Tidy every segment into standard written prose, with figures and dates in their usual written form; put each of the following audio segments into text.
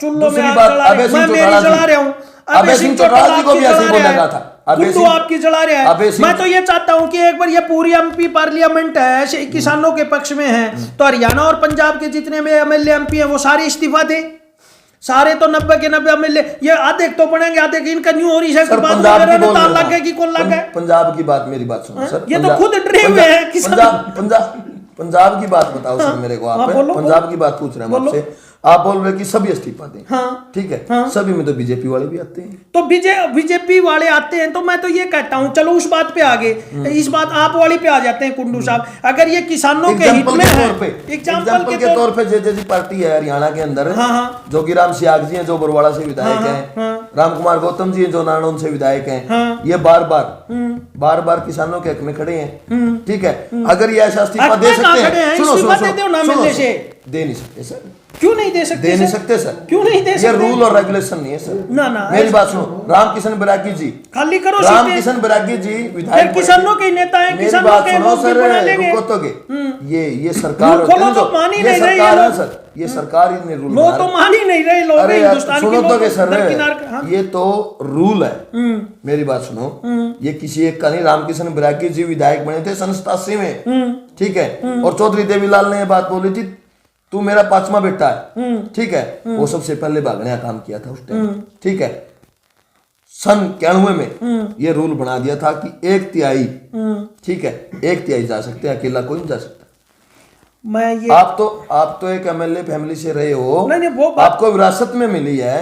चुल्लों में दूसरी आग बात, जला रहे अभय हैं। सिंह मैं मेरी चौटाला जला जी- रहा हूँ, अभय सिंह चौटाला जी को भी ऐसे ही बोला गया था। अभय गुड्डू सिंह- आपकी जला रहे अभय हैं। सिंह- मैं तो ये चाहता हूँ कि एक बार ये पूरी एमपी पार्लियामेंट है ऐसे किसानों के पक्ष में है, तो हरियाणा और पंजाब के जितने में एमएलए एमपी हैं वो सारे इस्तीफा दे। सारे तो 90 के 90 एमएलए, ये आधे तो पड़ेंगे, आधे की इनका न्यू हो रही है। सर बाद पंजाब में की बोल ताल रहा लग गए कि कौन लग गए। पंजाब की बात, मेरी बात सुनो सर। ये तो पंजाब- खुद डरे हुए हैं किसान। पंजाब की बात बताओ सर मेरे को। आप बोलो, पंजाब की बात पूछ रहे हैं हम बोलो। आपसे। आप बोल रहे कि सभी इस्तीफा दें। हाँ, ठीक है, हाँ। सभी में तो बीजेपी वाले भी आते हैं। तो बीजेपी वाले आते हैं, तो मैं तो ये कहता हूँ चलो उस बात पे आगे, इस बात आप वाली पे आ जाते हैं कुंडू साहब। अगर ये किसानों के हित में है, एग्जाम्पल के तौर पे जे पार्टी है हरियाणा के अंदर, जोगीराम सियाग जी हैं जो बरवाड़ा से विधायक हैं, राम कुमार गौतम जी हैं जो नारनौल से विधायक हैं, ये बार बार किसानों के हक में खड़े हैं। ठीक है, अगर ये ऐसा इस्तीफा दे सकते हैं, सुनो दे नहीं सकते सर। क्यों नहीं दे सकते? दे नहीं सकते सर। क्यों नहीं दे सकते? ये रूल और रेगुलेशन नहीं है सर। ना मेरी बात सुनो, रामकिशन बैरागी जी खाली करो, रामकिशन बैरागी जी विधायक, किसानों के नेता हैं, मेरी किसानों बात के सुनो लोग सर, बना लेंगे। रुको तो ये सरकार होती है जो, ये सरकार है सर, ये सरकार ही ने रूल वो तो मान ही नहीं रहे लोग। अरे यार हिंदुस्तान के सुनो तो के सर, लोग ये तो रूल है। मेरी बात सुनो, ये किसी एक का नहीं। रामकिशन बैरागी जी विधायक बने थे सन 87 में। ठीक है, और चौधरी देवीलाल ने ये बात बोली थी, तू मेरा 5वां बेटा है। ठीक है, वो सबसे पहले भागने का काम किया था उस टाइम। ठीक है, सन 91 में ये रूल बना दिया था कि 1/3, ठीक है, 1/3 जा सकते हैं, अकेला कोई नहीं जा सकता। मैं ये आप तो एक एमएलए फैमिली से रहे हो, नहीं, वो आपको विरासत में मिली है,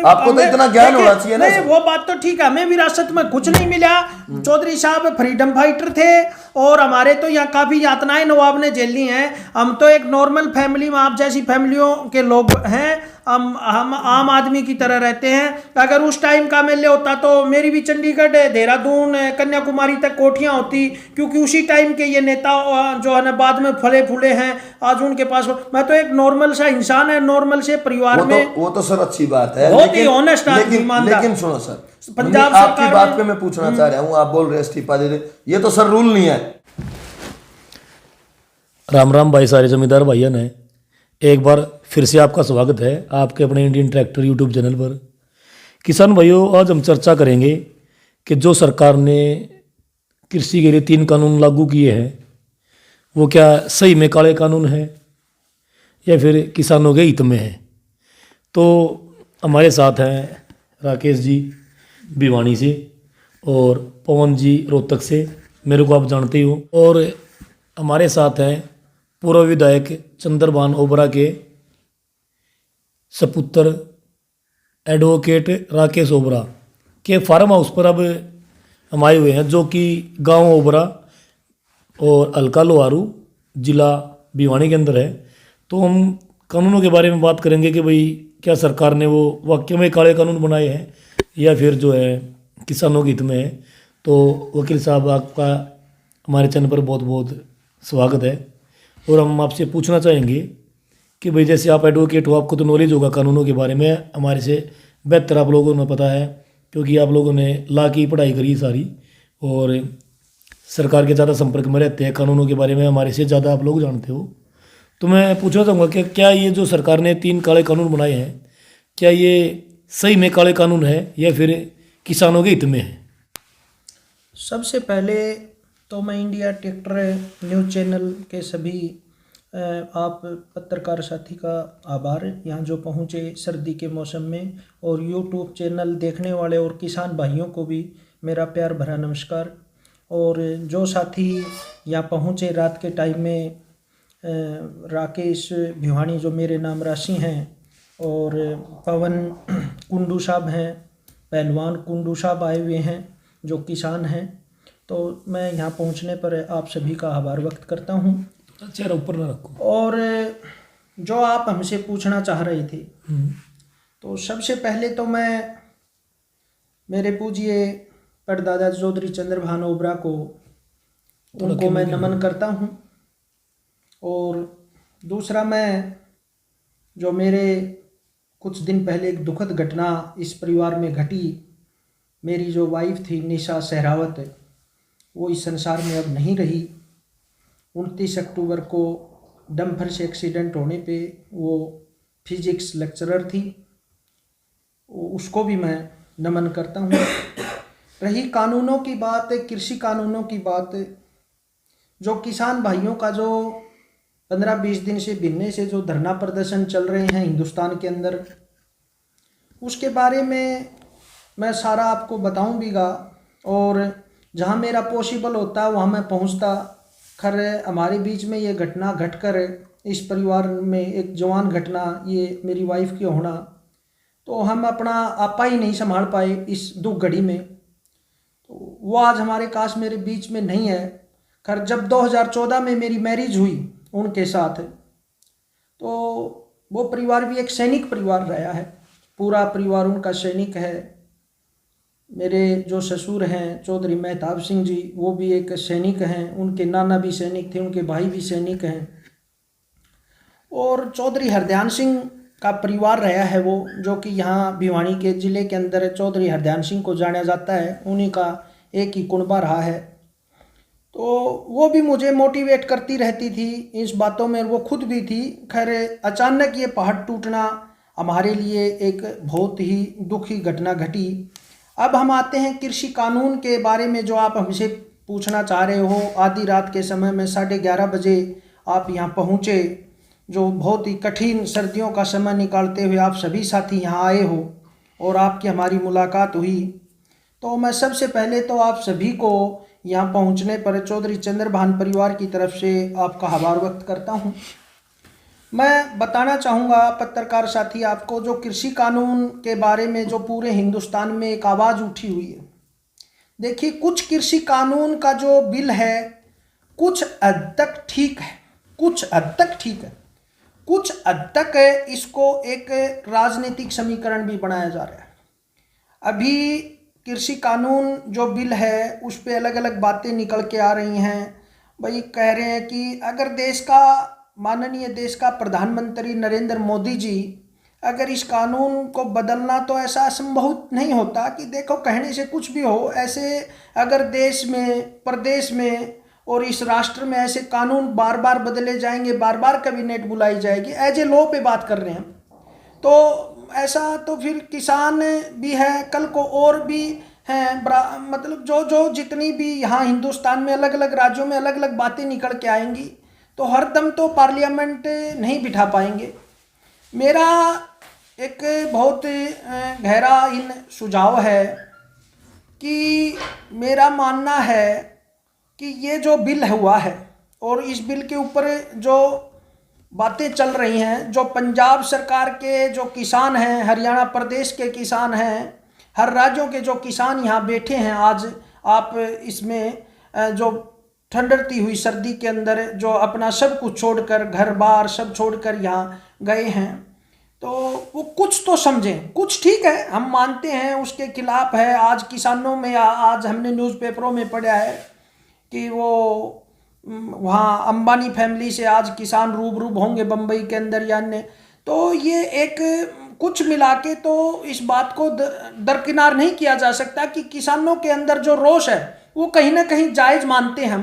आपको तो इतना ज्ञान होना चाहिए ना। नहीं, वो बात तो ठीक है, हमें विरासत में कुछ नहीं मिला। चौधरी साहब फ्रीडम फाइटर थे और हमारे तो यहाँ काफी यातनाएं नवाब ने झेली हैं। हम तो एक नॉर्मल फैमिली में, आप जैसी फैमिलियों के लोग हैं, हम आम आदमी की तरह रहते हैं। अगर उस टाइम का एमएलए होता तो मेरी भी चंडीगढ़, देहरादून, कन्याकुमारी तक कोठियां होती, क्योंकि उसी टाइम के ये नेता जो है ना बाद में फले फूले हैं, आज उनके पास। मैं तो एक नॉर्मल सा इंसान है, नॉर्मल से परिवार में। वो तो सर अच्छी बात है, बहुत ही ऑनेस्ट आदमी, ईमानदार। लेकिन सुनो सर, पंजाब आपकी सरकार बात पे मैं पूछना चाह रहा हूँ, आप बोल रहे इस्तीफा दे दे, ये तो सर रूल नहीं है। राम राम भाई, सारे जमींदार भाइयों ने एक बार फिर से आपका स्वागत है आपके अपने इंडियन ट्रैक्टर यूट्यूब चैनल पर। किसान भाइयों, आज हम चर्चा करेंगे कि जो सरकार ने कृषि के लिए 3 कानून लागू किए हैं, वो क्या सही में काले कानून है या फिर किसानों के हित में है। तो हमारे साथ हैं राकेश जी भिवानी से और पवन जी रोहतक से, मेरे को आप जानते ही हो, और हमारे साथ हैं पूर्व विधायक चंद्रभान ओबरा के सपुत्र एडवोकेट राकेश ओबरा के फार्म हाउस पर अब हम आए हुए हैं, जो कि गांव ओबरा और हल्का लोहारू जिला भिवानी के अंदर है। तो हम कानूनों के बारे में बात करेंगे कि भाई क्या सरकार ने वो वाकई में काले कानून बनाए हैं या फिर जो है किसानों के हित में है। तो वकील साहब, आपका हमारे चैनल पर बहुत बहुत स्वागत है। और हम आपसे पूछना चाहेंगे कि भाई जैसे आप एडवोकेट हो, आपको तो नॉलेज होगा कानूनों के बारे में, हमारे से बेहतर आप लोगों ने पता है, क्योंकि आप लोगों ने लॉ की पढ़ाई करी सारी और सरकार के ज़्यादा संपर्क में रहते हैं, कानूनों के बारे में हमारे से ज़्यादा आप लोग जानते हो। तो मैं पूछना चाहूँगा कि क्या ये जो सरकार ने 3 काले कानून बनाए हैं, क्या ये सही में काले कानून है या फिर किसानों के हित में है? सबसे पहले तो मैं इंडिया ट्रैक्टर न्यूज़ चैनल के सभी आप पत्रकार साथी का आभार, यहाँ जो पहुँचे सर्दी के मौसम में, और यूट्यूब चैनल देखने वाले और किसान भाइयों को भी मेरा प्यार भरा नमस्कार। और जो साथी यहाँ पहुँचे रात के टाइम में, राकेश भिवानी जो मेरे नाम राशि हैं, और पवन कुंडू साहब हैं, पहलवान कुंडू साहब आए हुए हैं जो किसान हैं। तो मैं यहाँ पहुँचने पर आप सभी का आभार व्यक्त करता हूँ। चेहरा ऊपर ना रखो। और जो आप हमसे पूछना चाह रहे थे, तो सबसे पहले तो मैं मेरे पूज्य परदादा चौधरी चंद्रभान ओबरा को, उनको मैं नमन करता हूँ। और दूसरा, मैं जो मेरे कुछ दिन पहले एक दुखद घटना इस परिवार में घटी, मेरी जो वाइफ थी निशा सहरावत, वो इस संसार में अब नहीं रही। 29 अक्टूबर को डंपर से एक्सीडेंट होने पे, वो फिजिक्स लेक्चरर थी उसको भी मैं नमन करता हूँ। रही कानूनों की बात, कृषि कानूनों की बात, जो किसान भाइयों का जो 15-20 दिन से भिन्ने से जो धरना प्रदर्शन चल रहे हैं हिंदुस्तान के अंदर, उसके बारे में मैं सारा आपको बताऊं भीगा, और जहां मेरा पॉसिबल होता वहां मैं पहुंचता। खैर हमारे बीच में ये घटना घटकर, इस परिवार में एक जवान घटना, ये मेरी वाइफ की होना, तो हम अपना आपा ही नहीं संभाल पाए इस दुख घड़ी में। तो वो आज हमारे काश मेरे बीच में नहीं है। खैर जब 2014 में मेरी मैरिज हुई उनके साथ, तो वो परिवार भी एक सैनिक परिवार रहा है, पूरा परिवार उनका सैनिक है। मेरे जो ससुर हैं चौधरी मेहताब सिंह जी, वो भी एक सैनिक हैं, उनके नाना भी सैनिक थे, उनके भाई भी सैनिक हैं। और चौधरी हरदयान सिंह का परिवार रहा है वो, जो कि यहाँ भिवानी के ज़िले के अंदर चौधरी हरदयान सिंह को जाना जाता है, उन्हीं का एक ही कुनबा रहा है। तो वो भी मुझे मोटिवेट करती रहती थी इस बातों में, वो खुद भी थी। खैर अचानक ये पहाड़ टूटना हमारे लिए एक बहुत ही दुखी घटना घटी। अब हम आते हैं कृषि कानून के बारे में, जो आप हमसे पूछना चाह रहे हो। आधी रात के समय में 11:30 बजे आप यहाँ पहुँचे, जो बहुत ही कठिन सर्दियों का समय निकालते हुए आप सभी साथी यहाँ आए हो और आपकी हमारी मुलाकात हुई। तो मैं सबसे पहले तो आप सभी को यहाँ पहुँचने पर चौधरी चंद्रभान परिवार की तरफ से आपका आभार व्यक्त करता हूँ। मैं बताना चाहूँगा पत्रकार साथी आपको, जो कृषि कानून के बारे में जो पूरे हिंदुस्तान में एक आवाज़ उठी हुई है। देखिए, कुछ कृषि कानून का जो बिल है कुछ हद तक ठीक है, कुछ हद तक ठीक है, कुछ हद तक इसको एक राजनीतिक समीकरण भी बनाया जा रहा है। अभी कृषि कानून जो बिल है उस पे अलग अलग बातें निकल के आ रही हैं। भाई कह रहे हैं कि अगर देश का माननीय देश का प्रधानमंत्री नरेंद्र मोदी जी अगर इस कानून को बदलना, तो ऐसा असंभव नहीं होता कि देखो कहने से कुछ भी हो, ऐसे अगर देश में, प्रदेश में और इस राष्ट्र में ऐसे कानून बार बार बदले जाएंगे, बार बार कैबिनेट बुलाई जाएगी, एज ए लॉ पे बात कर रहे हैं, तो ऐसा तो फिर किसान भी है, कल को और भी हैं, मतलब जो जितनी भी यहाँ हिंदुस्तान में अलग अलग राज्यों में अलग अलग बातें निकल के आएंगी, तो हर दम तो पार्लियामेंट नहीं बिठा पाएंगे। मेरा एक बहुत गहरा इन सुझाव है कि मेरा मानना है कि ये जो बिल हुआ है और इस बिल के ऊपर जो बातें चल रही हैं, जो पंजाब सरकार के जो किसान हैं, हरियाणा प्रदेश के किसान हैं, हर राज्यों के जो किसान यहाँ बैठे हैं, आज आप इसमें जो ठंडती हुई सर्दी के अंदर जो अपना सब कुछ छोड़कर, घर बार सब छोड़कर यहाँ गए हैं, तो वो कुछ तो समझें। कुछ ठीक है, हम मानते हैं उसके खिलाफ है। आज किसानों में, आज हमने न्यूज़पेपरों में पढ़ा है कि वो वहाँ अंबानी फैमिली से आज किसान रूबरू होंगे बम्बई के अंदर या अन्य। तो ये एक कुछ मिला के तो इस बात को दरकिनार नहीं किया जा सकता कि किसानों के अंदर जो रोष है वो कहीं ना कहीं जायज़ मानते हैं हम।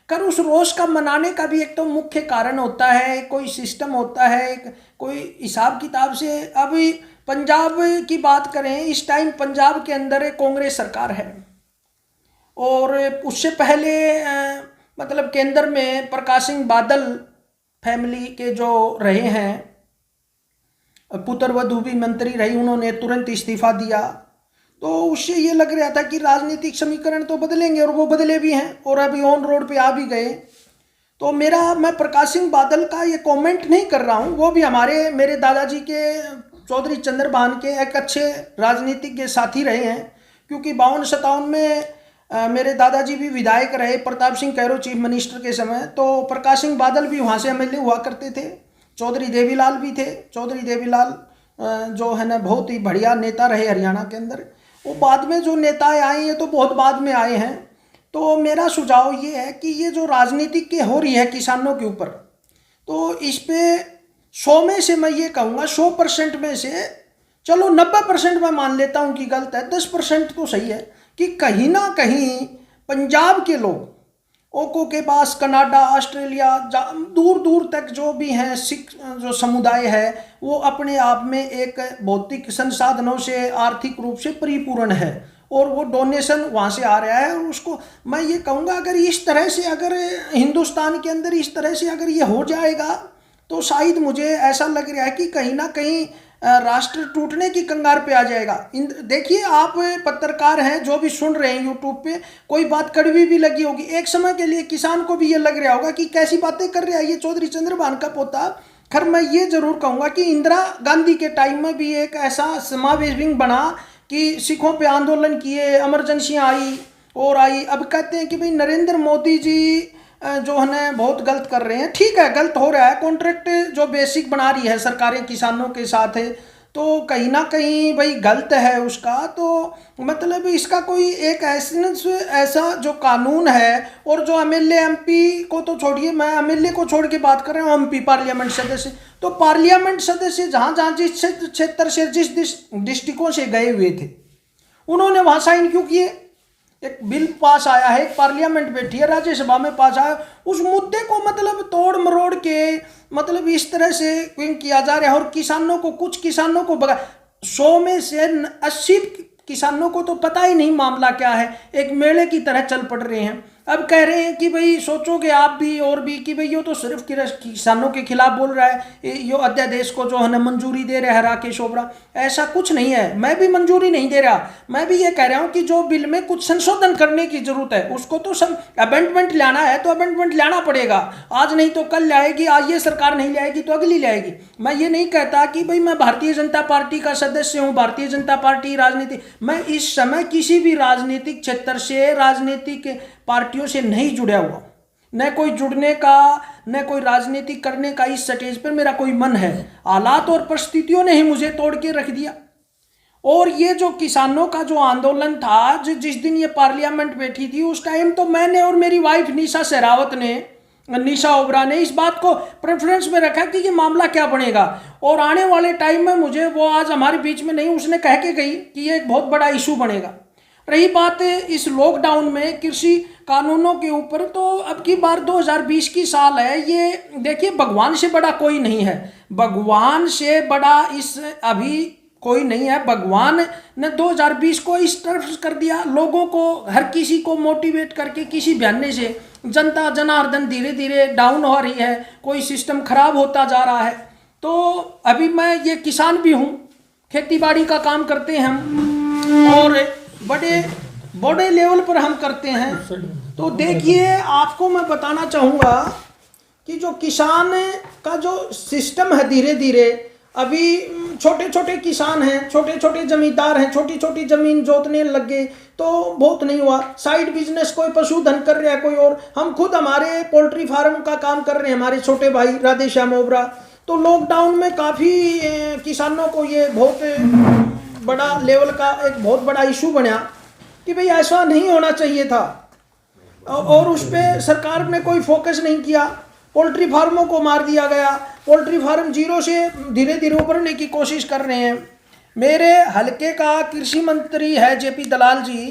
कर उस रोष का मनाने का भी एक तो मुख्य कारण होता है, कोई सिस्टम होता है, कोई हिसाब किताब से। अभी पंजाब की बात करें, इस टाइम पंजाब के अंदर कांग्रेस सरकार है, और उससे पहले मतलब केंद्र में प्रकाश सिंह बादल फैमिली के जो रहे हैं, पुत्र वधू भी मंत्री रही, उन्होंने तुरंत इस्तीफा दिया। तो उससे ये लग रहा था कि राजनीतिक समीकरण तो बदलेंगे, और वो बदले भी हैं और अभी ऑन रोड पे आ भी गए। तो मैं प्रकाश सिंह बादल का ये कमेंट नहीं कर रहा हूँ, वो भी मेरे दादाजी के चौधरी चंद्रभान के एक अच्छे राजनीतिक साथी रहे हैं, क्योंकि 52-57 में मेरे दादाजी भी विधायक रहे प्रताप सिंह कैरो चीफ मिनिस्टर के समय। तो प्रकाश सिंह बादल भी वहाँ से एमएलए हुआ करते थे। चौधरी देवीलाल भी थे। चौधरी देवीलाल जो है ना बहुत ही बढ़िया नेता रहे हरियाणा के अंदर। वो बाद में जो नेताएं आए हैं तो बहुत बाद में आए हैं। तो मेरा सुझाव ये है कि ये जो राजनीति के हो रही है किसानों के ऊपर, तो इस पे 100 में से मैं ये कहूँगा 100% में से चलो 90% मैं मान लेता हूँ कि गलत है, 10% तो सही है कि कहीं ना कहीं पंजाब के लोग ओको के पास कनाडा, ऑस्ट्रेलिया, दूर दूर तक जो भी हैं सिख जो समुदाय है वो अपने आप में एक भौतिक संसाधनों से आर्थिक रूप से परिपूर्ण है और वो डोनेशन वहाँ से आ रहा है। और उसको मैं ये कहूँगा अगर इस तरह से अगर हिंदुस्तान के अंदर इस तरह से अगर ये हो जाएगा तो शायद मुझे ऐसा लग रहा है कि कहीं ना कहीं राष्ट्र टूटने की कगार पे आ जाएगा। देखिए आप पत्रकार हैं जो भी सुन रहे हैं यूट्यूब पे, कोई बात कड़वी भी लगी होगी, एक समय के लिए किसान को भी ये लग रहा होगा कि कैसी बातें कर रहा है ये चौधरी चंद्रभान का पोता। खैर मैं ये जरूर कहूँगा कि इंदिरा गांधी के टाइम में भी एक ऐसा समावेश विंग बना कि सिखों पे आंदोलन किए, इमरजेंसियाँ आई और आई। अब कहते हैं कि भाई नरेंद्र मोदी जी जो है बहुत गलत कर रहे हैं। ठीक है, गलत हो रहा है, कॉन्ट्रैक्ट जो बेसिक बना रही है सरकारें किसानों के साथ है तो कहीं ना कहीं भाई गलत है उसका। तो मतलब इसका कोई एक ऐसा जो कानून है और जो एमएलए एमपी को तो छोड़िए, मैं एमएलए को छोड़ के बात कर रहा हूँ, एमपी पार्लियामेंट सदस्य, तो पार्लियामेंट सदस्य जहाँ जहाँ जिस क्षेत्र से जिस डिस्ट्रिक्टों से गए हुए थे उन्होंने वहाँ साइन क्यों किए? एक बिल पास आया है, एक पार्लियामेंट बैठी है, राज्यसभा में पास आया, उस मुद्दे को मतलब तोड़ मरोड़ के मतलब इस तरह से किया जा रहा है। और किसानों को, कुछ किसानों को 100 में से 80 किसानों को तो पता ही नहीं मामला क्या है, एक मेले की तरह चल पड़ रहे हैं। अब कह रहे हैं कि भाई सोचोगे आप भी और भी कि भाई ये तो सिर्फ किसानों के खिलाफ बोल रहा है, ये अध्यादेश को जो है ना मंजूरी दे रहा है राकेश ओबरा। ऐसा कुछ नहीं है, मैं भी मंजूरी नहीं दे रहा, मैं भी ये कह रहा हूँ कि जो बिल में कुछ संशोधन करने की जरूरत है उसको तो अमेंडमेंट लाना है तो अमेंडमेंट लाना पड़ेगा, आज नहीं तो कल लाएगी, आज ये सरकार नहीं लाएगी तो अगली लाएगी। मैं ये नहीं कहता कि भाई मैं भारतीय जनता पार्टी का सदस्य हूँ, भारतीय जनता पार्टी राजनीति, मैं इस समय किसी भी राजनीतिक क्षेत्र से राजनीतिक पार्टियों से नहीं जुड़ा हुआ, न कोई जुड़ने का न कोई राजनीति करने का इस स्टेज पर मेरा कोई मन है। हालात और परिस्थितियों ने ही मुझे तोड़ के रख दिया। और ये जो किसानों का जो आंदोलन था, जिस दिन ये पार्लियामेंट बैठी थी उस टाइम तो मैंने और मेरी वाइफ निशा ओबरा ने इस बात को प्रेफरेंस में रखा कि ये मामला क्या बनेगा। और आने वाले टाइम में मुझे, वो आज हमारे बीच में नहीं, उसने कह के गई कि ये एक बहुत बड़ा इशू बनेगा। रही बात इस लॉकडाउन में कृषि कानूनों के ऊपर, तो अब की बार 2020 की साल है, ये देखिए भगवान से बड़ा कोई नहीं है, भगवान से बड़ा इस अभी कोई नहीं है। भगवान ने 2020 को इस तरफ कर दिया, लोगों को हर किसी को मोटिवेट करके किसी बहाने से जनता जनार्दन धीरे धीरे डाउन हो रही है, कोई सिस्टम खराब होता जा रहा है। तो अभी मैं ये किसान भी हूँ, खेती बाड़ी का काम करते हैं हम और बड़े लेवल पर हम करते हैं। तो देखिए आपको मैं बताना चाहूँगा कि जो किसान का जो सिस्टम है धीरे धीरे, अभी छोटे छोटे किसान हैं, छोटे छोटे जमींदार हैं, छोटी छोटी जमीन जोतने लग गए तो बहुत नहीं हुआ, साइड बिजनेस कोई पशुधन कर रहा है, कोई और, हम खुद हमारे पोल्ट्री फार्म का काम कर रहे हैं, हमारे छोटे भाई राधेश्याम ओबरा। तो लॉकडाउन में काफ़ी किसानों को ये बहुत बड़ा लेवल का एक बहुत बड़ा इशू बना कि भाई ऐसा नहीं होना चाहिए था और उस पर सरकार ने कोई फोकस नहीं किया, पोल्ट्री फार्मों को मार दिया गया, पोल्ट्री फार्म जीरो से धीरे धीरे उभरने की कोशिश कर रहे हैं। मेरे हलके का कृषि मंत्री है जेपी दलाल जी,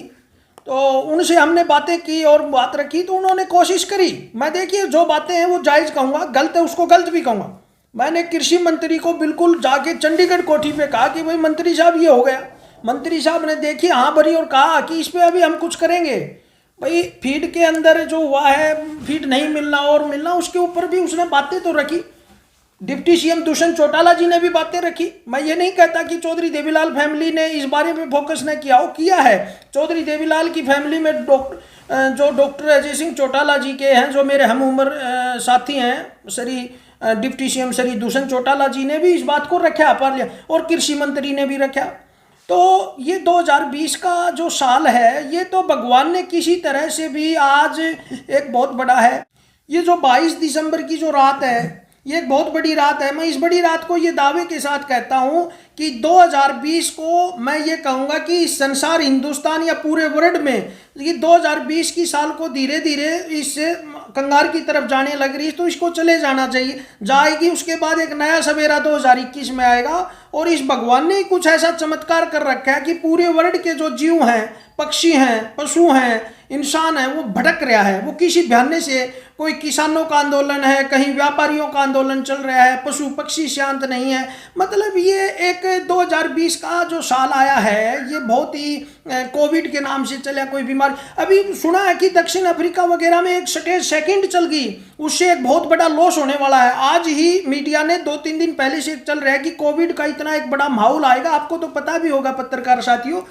तो उनसे हमने बातें की और बात रखी तो उन्होंने कोशिश करी। मैं देखिए जो बातें हैं वो जायज़ कहूँगा, गलत है उसको गलत भी कहूँगा। मैंने कृषि मंत्री को बिल्कुल जाके चंडीगढ़ कोठी पे कहा कि भाई मंत्री साहब ये हो गया। मंत्री साहब ने देखी हाँ भरी और कहा कि इस पर अभी हम कुछ करेंगे। भाई फीड के अंदर जो हुआ है, फीड नहीं मिलना और मिलना, उसके ऊपर भी उसने बातें तो रखी। डिप्टी सीएम दुष्यंत चौटाला जी ने भी बातें रखी। मैं ये नहीं कहता कि चौधरी देवीलाल फैमिली ने इस बारे में फोकस न किया हो, किया है। चौधरी देवीलाल की फैमिली में डॉक्टर अजय सिंह चौटाला जी के हैं जो मेरे हम उम्र साथी हैं, श्री डिप्टी सीएम श्री दुष्यंत चौटाला जी ने भी इस बात को रखा और कृषि मंत्री ने भी रखा। तो ये 2020 का जो साल है ये तो भगवान ने किसी तरह से भी आज एक बहुत बड़ा है। ये जो 22 दिसंबर की जो रात है ये एक बहुत बड़ी रात है। मैं इस बड़ी रात को ये दावे के साथ कहता हूँ कि 2020 को मैं ये कहूँगा कि संसार, हिंदुस्तान या पूरे वर्ल्ड में ये 2020 की साल को धीरे धीरे इससे कंगार की तरफ जाने लग रही है, तो इसको चले जाना चाहिए, जाएगी। उसके बाद एक नया सवेरा 2021 में आएगा और इस भगवान ने कुछ ऐसा चमत्कार कर रखा है कि पूरे वर्ल्ड के जो जीव हैं, पक्षी हैं, पशु हैं, इंसान है वो भटक रहा है, वो किसी बहाने से, कोई किसानों का आंदोलन है, कहीं व्यापारियों का आंदोलन चल रहा है, पशु पक्षी शांत नहीं है। मतलब ये एक 2020 का जो साल आया है ये बहुत ही कोविड के नाम से चला, कोई बीमारी। अभी सुना है कि दक्षिण अफ्रीका वगैरह में एक स्टेज सेकंड चल गई, उससे एक बहुत बड़ा लॉस होने वाला है। आज ही मीडिया ने 2-3 दिन पहले से चल रहा है कि कोविड का इतना एक बड़ा माहौल आएगा। आपको तो पता भी होगा पत्रकार साथियों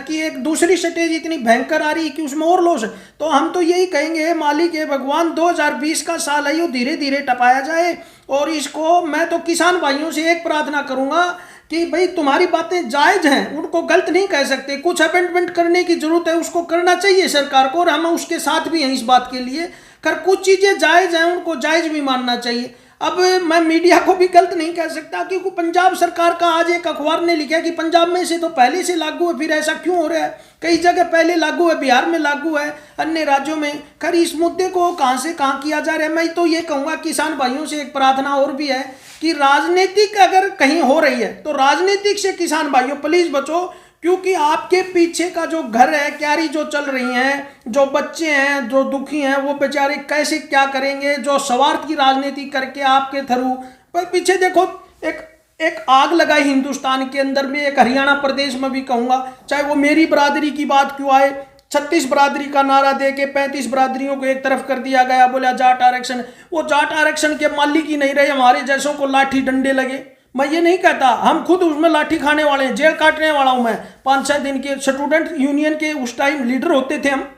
कि एक दूसरी स्टेज इतनी भयंकर आ रही है कि उसमें और लॉस है। तो हम तो यही कहेंगे मालिक है भगवान, 2020 का साल है, ये धीरे धीरे टपाया जाए। और इसको मैं तो किसान भाइयों से एक प्रार्थना करूंगा कि भाई तुम्हारी बातें जायज हैं, उनको गलत नहीं कह सकते। कुछ अमेंडमेंट करने की जरूरत है, उसको करना चाहिए सरकार को, और हम उसके साथ भी हैं इस बात के लिए। कर कुछ चीजें जायज हैं, उनको जायज भी मानना चाहिए। अब मैं मीडिया को भी गलत नहीं कह सकता, क्योंकि पंजाब सरकार का आज एक अखबार ने लिखा कि पंजाब में से तो पहले से लागू है, फिर ऐसा क्यों हो रहा है? कई जगह पहले लागू है, बिहार में लागू है, अन्य राज्यों में। खैर इस मुद्दे को कहाँ से कहाँ किया जा रहा है। मैं तो ये कहूँगा किसान भाइयों से एक प्रार्थना और भी है कि राजनीतिक अगर कहीं हो रही है तो राजनीतिक से किसान भाइयों प्लीज बचो, क्योंकि आपके पीछे का जो घर है, क्यारी जो चल रही हैं, जो बच्चे हैं जो दुखी हैं, वो बेचारे कैसे क्या करेंगे, जो स्वार्थ की राजनीति करके आपके थ्रू। पर पीछे देखो एक आग लगाई हिंदुस्तान के अंदर में, एक हरियाणा प्रदेश में भी कहूँगा, चाहे वो मेरी बरादरी की बात क्यों आए, 36 बरादरी का नारा दे के 35 बरादरियों को एक तरफ कर दिया गया, बोला जाट आरक्षण। वो जाट आरक्षण के मालिक ही नहीं रहे, हमारे जैसों को लाठी डंडे लगे। मैं ये नहीं कहता, हम खुद उसमें लाठी खाने वाले हैं, जेल काटने वाला हूं मैं। 5-6 दिन के स्टूडेंट यूनियन के उस टाइम लीडर होते थे हम।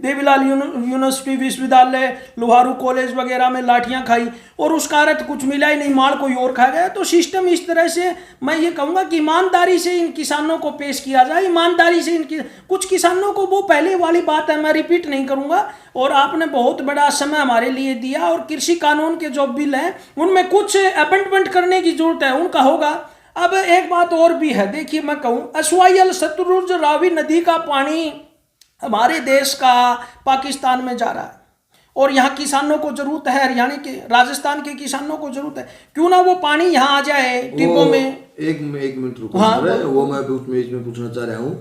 देवीलाल यूनिवर्सिटी विश्वविद्यालय, लोहारू कॉलेज वगैरह में लाठियां खाई और उसका अर्थ कुछ मिला ही नहीं, माल कोई और खा गया। तो सिस्टम इस तरह से, मैं ये कहूँगा कि ईमानदारी से इन किसानों को पेश किया जाए, ईमानदारी से इनकी। कुछ किसानों को वो पहले वाली बात है, मैं रिपीट नहीं करूँगा। और आपने बहुत बड़ा समय हमारे लिए दिया, और कृषि कानून के जो बिल हैं उनमें कुछ अमेंडमेंट करने की जरूरत है, उनका होगा। अब एक बात और भी है, देखिए मैं कहूँ, SYL सतलुज रावी नदी का पानी हमारे देश का पाकिस्तान में जा रहा है, और यहाँ किसानों को जरूरत है, हरियाणा के, राजस्थान के किसानों को जरूरत है, क्यों ना वो पानी यहाँ आ जाए टिब्बों में। एक मिनट रुको। हाँ, वो मैं इसमें पूछना चाह रहा हूँ,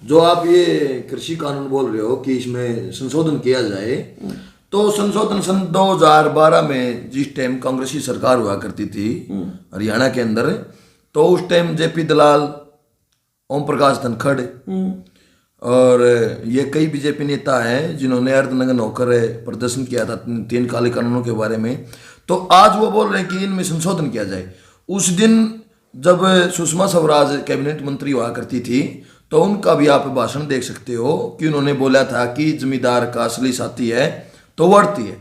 जो आप ये कृषि कानून बोल रहे हो कि इसमें संशोधन किया जाए, तो संशोधन सन 2012 में जिस टाइम कांग्रेसी सरकार हुआ करती थी हरियाणा के अंदर, तो उस टाइम JP दलाल, ओम प्रकाश धनखड़ और ये कई बीजेपी नेता हैं जिन्होंने अर्धनग्न होकर प्रदर्शन किया था 3 काले कानूनों के बारे में। तो आज वो बोल रहे हैं कि इनमें संशोधन किया जाए। उस दिन जब सुषमा स्वराज कैबिनेट मंत्री हुआ करती थी, तो उनका भी आप भाषण देख सकते हो कि उन्होंने बोला था कि जमींदार का असली साथी है तो वर्ती है।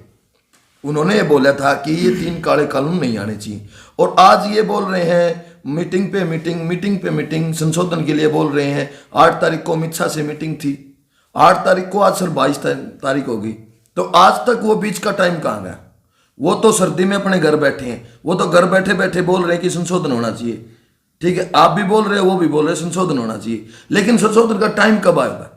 उन्होंने ये बोला था कि ये 3 काले कानून नहीं आने चाहिए, और आज ये बोल रहे हैं मीटिंग पे मीटिंग संशोधन के लिए बोल रहे हैं। 8 तारीख को अमित शाह से मीटिंग थी, 8 तारीख को, आज सर 22 तारीख होगी, तो आज तक वो बीच का टाइम कहाँ गया? वो तो सर्दी में अपने घर बैठे हैं, वो तो घर बैठे बैठे बोल रहे हैं कि संशोधन होना चाहिए। ठीक है, आप भी बोल रहे हो, वो भी बोल रहे हैं संशोधन होना चाहिए, लेकिन संशोधन का टाइम कब आएगा?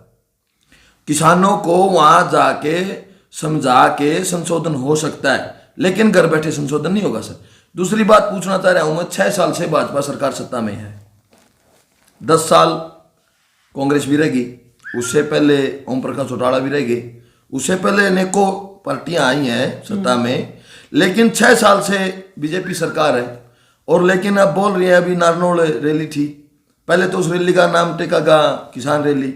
किसानों को वहां जाके समझा के संशोधन हो सकता है, लेकिन घर बैठे संशोधन नहीं होगा सर। दूसरी बात पूछना चाह रहा हूं मैं, 6 साल से भाजपा सरकार सत्ता में है, 10 साल कांग्रेस भी रहेगी, उससे पहले ओम प्रकाश चौटाला भी रहेगी, उससे पहले अनेकों पार्टियां आई हैं सत्ता में, लेकिन 6 साल से बीजेपी सरकार है। और लेकिन अब बोल रही है, अभी नारनौल रैली थी, पहले तो उस रैली का नाम टेका गा किसान रैली,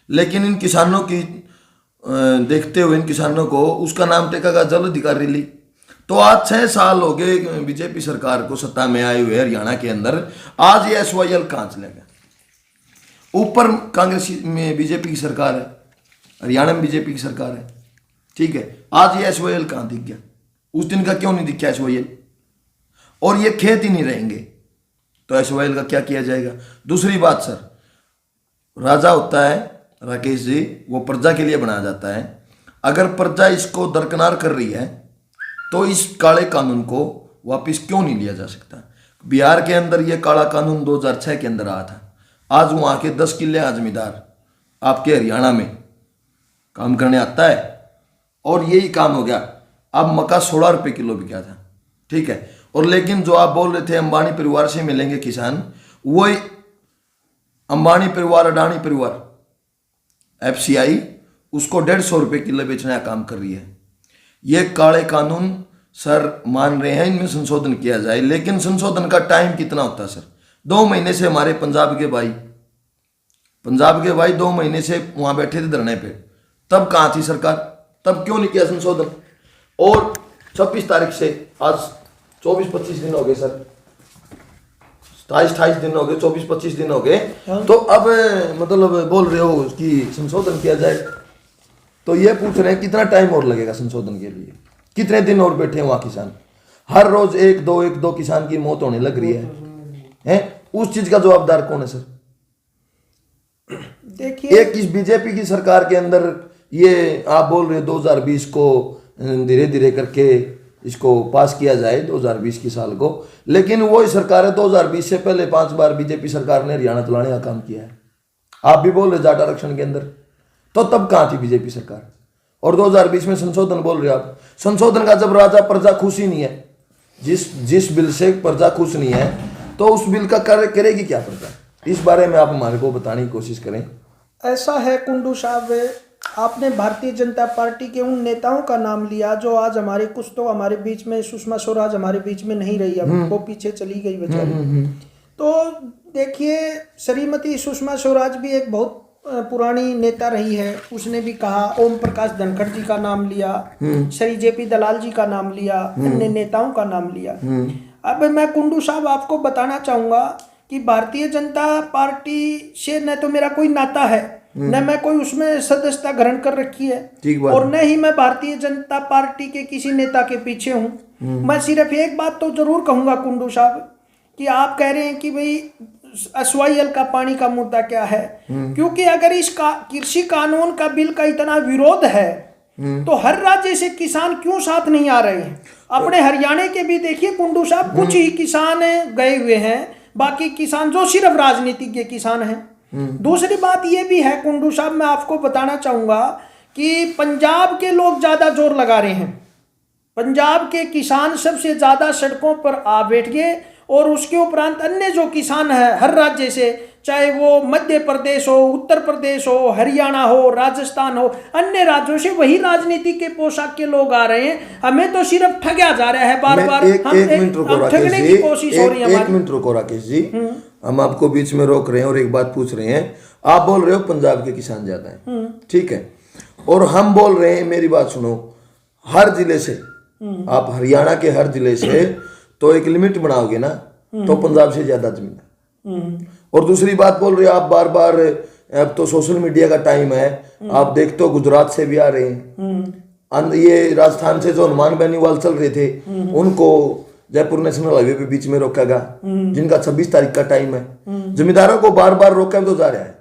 लेकिन इन किसानों की देखते हुए, इन किसानों को उसका नाम टेका गा जल अधिकार रैली। तो आज 6 साल हो गए बीजेपी सरकार को सत्ता में आए हुए हरियाणा के अंदर, आज ये SYL कहाँ चला गया? ऊपर कांग्रेस में बीजेपी की सरकार है, हरियाणा में बीजेपी की सरकार है, ठीक है, आज ये SYL कहाँ दिख गया? उस दिन का क्यों नहीं दिखा SYL? और ये खेत ही नहीं रहेंगे तो SYL का क्या किया जाएगा? दूसरी बात सर, राजा होता है राकेश जी, वो प्रजा के लिए बनाया जाता है। अगर प्रजा इसको दरकिनार कर रही है तो इस काले कानून को वापस क्यों नहीं लिया जा सकता? बिहार के अंदर ये काला कानून 2006 के अंदर आया था, आज वहाँ के 10 किले जमींदार आपके हरियाणा में काम करने आता है, और यही काम हो गया। अब मक्का 16 रुपये किलो बिका था, ठीक है, और लेकिन जो आप बोल रहे थे अंबानी परिवार से मिलेंगे किसान, वही अंबानी परिवार, अडानी परिवार, FCI उसको 150 रुपये किलो बेचने का काम कर रही है। ये काले कानून सर मान रहे हैं इनमें संशोधन किया जाए, लेकिन संशोधन का टाइम कितना होता है सर? 2 महीने से हमारे पंजाब के भाई 2 महीने से वहां बैठे थे धरने पे, तब कहाँ थी सरकार? तब क्यों नहीं किया संशोधन? और 26 तारीख से आज 24-25 दिन हो गए सर, 27-28 दिन हो गए, 24-25 दिन हो गए, तो अब मतलब बोल रहे हो कि संशोधन किया जाए। तो ये पूछ रहे हैं कितना टाइम और लगेगा संशोधन के लिए, कितने दिन और बैठे हैं वहां किसान? हर रोज एक दो किसान की मौत होने लग रही है? उस चीज का जवाबदार कौन है सर? देखिए, एक इस बीजेपी की सरकार के अंदर ये आप बोल रहे हो 2020 को धीरे धीरे करके इसको पास किया जाए 2020 की साल को, लेकिन वही सरकार है 2020 से पहले 5 बार बीजेपी सरकार ने हरियाणा चलाने का काम किया है। आप भी बोल रहे जाट आरक्षण के अंदर, तो तब कहाँ थी बीजेपी सरकार? और 2020 में संशोधन बोल रहे आप। संशोधन का जब राजा प्रजा खुश ही नहीं है, जिस बिल से प्रजा खुश नहीं है, तो उस बिल का करेगी क्या प्रजा? इस बारे में आप हमारे को बताने की कोशिश करें। ऐसा है कुंडू साहब, आपने भारतीय जनता पार्टी के उन नेताओं का नाम लिया जो आज हमारे कुछ तो हमारे बीच में, सुषमा स्वराज हमारे बीच में नहीं रही, अब वो पीछे चली गई बेचारी। तो देखिए, श्रीमती सुषमा स्वराज भी एक बहुत पुरानी नेता रही है, उसने भी कहा, ओम प्रकाश धनखड़ जी का नाम लिया, श्री जेपी दलाल जी का नाम लिया, अन्य नेताओं का नाम लिया। अब मैं कुंडू साहब आपको बताना चाहूंगा कि भारतीय जनता पार्टी से न तो मेरा कोई नाता है, न मैं कोई उसमें सदस्यता ग्रहण कर रखी है, और न ही मैं भारतीय जनता पार्टी के किसी नेता के पीछे हूँ। मैं सिर्फ एक बात तो जरूर कहूंगा कुंडू साहब, कि आप कह रहे हैं कि भाई SYL का पानी का मुद्दा क्या है, क्योंकि अगर इस कृषि कानून का बिल का इतना विरोध है तो हर राज्य से किसान क्यों साथ नहीं आ रहे हैं? अपने हरियाणा के भी देखिए कुंडू साहब, कुछ ही किसान गए हुए हैं, बाकी किसान जो सिर्फ राजनीतिज्ञ किसान हैं। दूसरी बात ये भी है कुंडू साहब, मैं आपको बताना चाहूंगा कि पंजाब के लोग ज्यादा जोर लगा रहे हैं। पंजाब के किसान सबसे ज्यादा सड़कों पर आ बैठ गए, और उसके उपरांत अन्य जो किसान है हर राज्य से, चाहे वो मध्य प्रदेश हो, उत्तर प्रदेश हो, हरियाणा हो, राजस्थान हो, अन्य राज्यों से वही राजनीति के पोशाक के लोग आ रहे हैं। हमें तो सिर्फ ठगया जा रहा है बार बार, हम ठगने की कोशिश हो रही है। एक मिनट रुको राकेश जी, हम आपको बीच में रोक रहे हैं और एक बात पूछ रहे हैं। आप बोल रहे हो पंजाब के किसान ज्यादा हैं, ठीक है, और हम बोल रहे हैं, मेरी बात सुनो, हर जिले से, आप हरियाणा के हर जिले से तो एक लिमिट बनाओगे ना, तो पंजाब से ज्यादा जमीन है। और दूसरी बात बोल रहे हो आप बार बार, अब तो सोशल मीडिया का टाइम है, आप देखते हो गुजरात से भी आ रहे हैं, ये राजस्थान से जो हनुमान बेनीवाल चल रहे थे उनको जयपुर नेशनल हाईवे पे बीच में रोका गया, जिनका 26 तारीख का टाइम है। जमींदारों को बार बार रोका तो जा रहा है।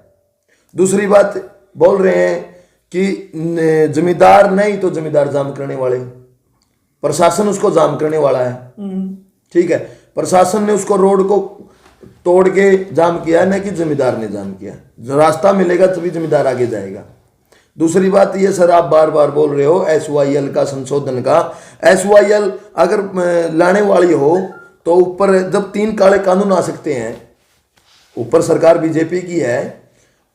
दूसरी बात बोल रहे हैं कि जमींदार नहीं तो जमींदार जाम करने वाले, प्रशासन उसको जाम करने वाला है, ठीक है, प्रशासन ने उसको रोड को तोड़ के जाम किया है, ना कि जमींदार ने जाम किया। जो रास्ता मिलेगा तभी जमींदार आगे जाएगा। दूसरी बात ये सर, आप बार बार बोल रहे हो SYL का संशोधन का, SYL अगर लाने वाली हो तो ऊपर जब 3 काले कानून आ सकते हैं, ऊपर सरकार बीजेपी की है,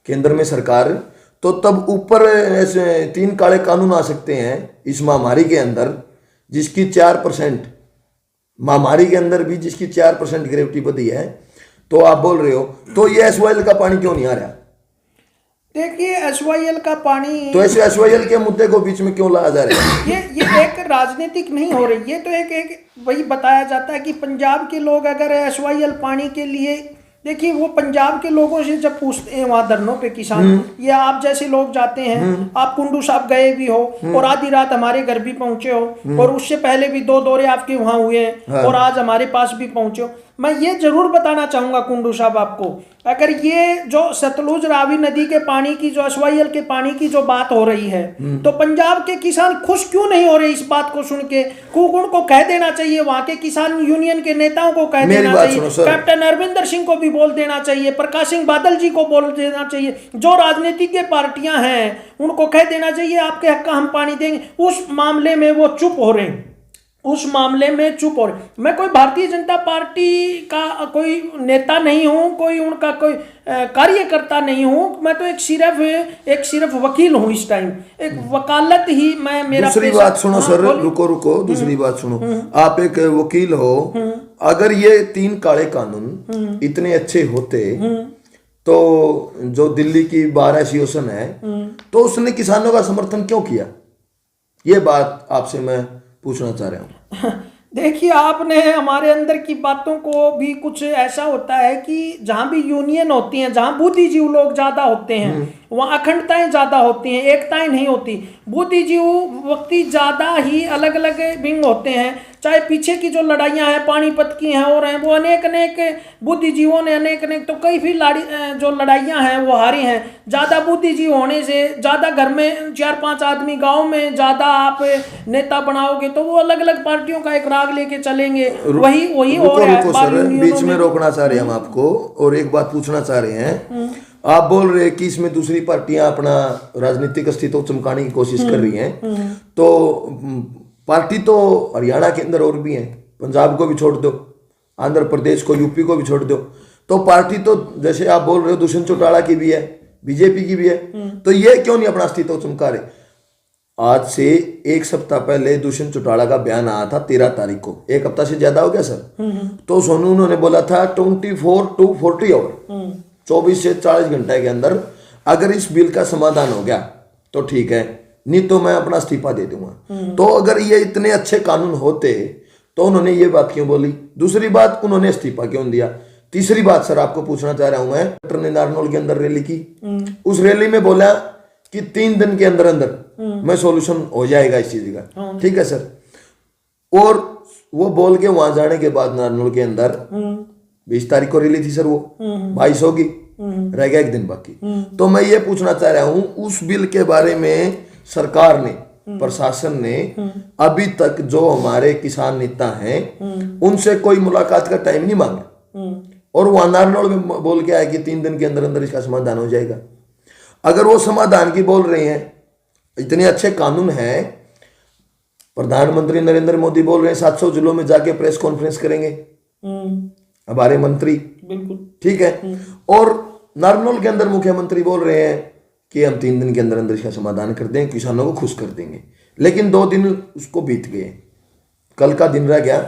केंद्र में सरकार, तो तब ऊपर 3 काले कानून आ सकते हैं इस महामारी के अंदर, जिसकी 4% महामारी के अंदर भी जिसकी 4% ग्रेविटी बढ़ी है। तो आप बोल रहे हो तो ये SYL का पानी क्यों नहीं आ रहा? देखिए, SYL का पानी, तो ऐसे SYL के मुद्दे को बीच में क्यों लाया जा रहा है? ये एक राजनीतिक नहीं हो रही, ये तो एक वही बताया जाता है कि पंजाब के लोग अगर SYL पानी के लिए, देखिए वो पंजाब के लोगों से जब पूछते हैं वहां धरनों पे किसान, या आप जैसे लोग जाते हैं, आप कुंडू साहब गए भी हो और आधी रात हमारे घर भी पहुंचे हो, और उससे पहले भी 2 दौरे आपके वहां हुए हैं, और आज हमारे पास भी पहुंचे हो। मैं ये जरूर बताना चाहूंगा कुंडू साहब आपको, अगर ये जो सतलुज रावी नदी के पानी की, जो SYL के पानी की जो बात हो रही है, तो पंजाब के किसान खुश क्यों नहीं हो रहे इस बात को सुन के? उनको कह देना चाहिए, वहां के किसान यूनियन के नेताओं को कह देना चाहिए, कैप्टन अरविंदर सिंह को भी बोल देना चाहिए, प्रकाश सिंह बादल जी को बोल देना चाहिए, जो राजनीतिक पार्टियां हैं उनको कह देना चाहिए आपके हक का हम पानी देंगे। उस मामले में वो चुप हो रहे हैं। उस मामले में चुप हो रहे। मैं कोई भारतीय जनता पार्टी का कोई नेता नहीं हूँ, कोई उनका कोई कार्यकर्ता नहीं हूँ। मैं तो एक सिर्फ वकील हूँ इस टाइम, एक वकालत ही मैं मेरा दूसरी पेशा। बात सुनो हाँ, सर, बोलिए। रुको दूसरी बात सुनो। आप एक वकील हो, अगर ये 3 काले कानून इतने अच्छे होते तो जो दिल्ली की बार एसोसिएशन है तो उसने किसानों का समर्थन क्यों किया? ये बात आपसे मैं पूछना चाह रहा हूँ। देखिए, आपने हमारे अंदर की बातों को भी कुछ ऐसा होता है कि जहाँ भी यूनियन होती हैं, जहाँ बुद्धिजीव लोग ज़्यादा होते हैं वहाँ अखंडताएं ज़्यादा होती हैं, एकताएं नहीं होती। बुद्धिजीव व्यक्ति ज़्यादा ही अलग अलग विंग होते हैं। चाहे पीछे की जो लड़ाइयाँ हैं पानीपत की हैं और हैं, वो अनेक बुद्धिजीवों ने अनेक तो कई भी जो लड़ाइयाँ हैं वो हारी हैं। ज़्यादा बुद्धिजीव होने से ज़्यादा घर में 4-5 आदमी, गाँव में ज़्यादा आप नेता बनाओगे तो वो अलग अलग पार्टियों का एक राग लेके चलेंगे। वही हो रहा है। सर, बीच में रोकना चाह रहे हैं हम आपको और एक बात पूछना चाह रहे हैं। आप बोल रहे हैं कि इसमें दूसरी पार्टियां अपना राजनीतिक अस्तित्व चमकाने की कोशिश कर रही हैं, तो पार्टी तो हरियाणा के अंदर और भी है, पंजाब को भी छोड़ दो, आंध्र प्रदेश को, यूपी को भी छोड़ दो, तो पार्टी तो जैसे आप बोल रहे हो दुष्यंत चौटाला की भी है, बीजेपी की भी है, तो ये क्यों नहीं अपना अस्तित्व चमका रहे? आज से 1 सप्ताह पहले दुष्यंत चौटाला का बयान आया था 13 तारीख को, 1 हफ्ता से ज्यादा हो गया सर। तो सोनू उन्होंने बोला था 24 to 40 आवर, 24 से 40 घंटे के अंदर अगर इस बिल का समाधान हो गया तो ठीक है, नहीं तो मैं अपना इस्तीफा दे दूंगा। तो अगर ये इतने अच्छे कानून होते तो उन्होंने ये बात क्यों बोली? दूसरी बात, उन्होंने इस्तीफा क्यों दिया? तीसरी बात सर आपको पूछना चाह रहा हूं मैं, डॉक्टर ने नारनौल के अंदर रैली की, उस रैली में बोला कि 3 दिन के अंदर अंदर मैं सॉल्यूशन हो जाएगा इस चीज का, ठीक है सर। और वो बोल के वहां जाने के बाद नारनौल के अंदर 20 तारीख को रैली थी सर, वो 22 होगी, रह गया 1 दिन बाकी। तो मैं ये पूछना चाह रहा हूं, उस बिल के बारे में सरकार ने, प्रशासन ने अभी तक जो हमारे किसान नेता हैं उनसे कोई मुलाकात का टाइम नहीं मांगा, और वो नारनौल में बोल के आया कि 3 दिन के अंदर अंदर इसका समाधान हो जाएगा। अगर वो समाधान की बोल रहे हैं, इतने अच्छे कानून हैं, प्रधानमंत्री नरेंद्र मोदी बोल रहे हैं 700 जिलों में जाके प्रेस कॉन्फ्रेंस करेंगे हमारे मंत्री, बिल्कुल ठीक है, और नारनौल के अंदर मुख्यमंत्री बोल रहे हैं कि हम 3 दिन के अंदर अंदर इसका समाधान कर देंगे, किसानों को खुश कर देंगे, लेकिन 2 दिन उसको बीत गए, कल का दिन रह गया,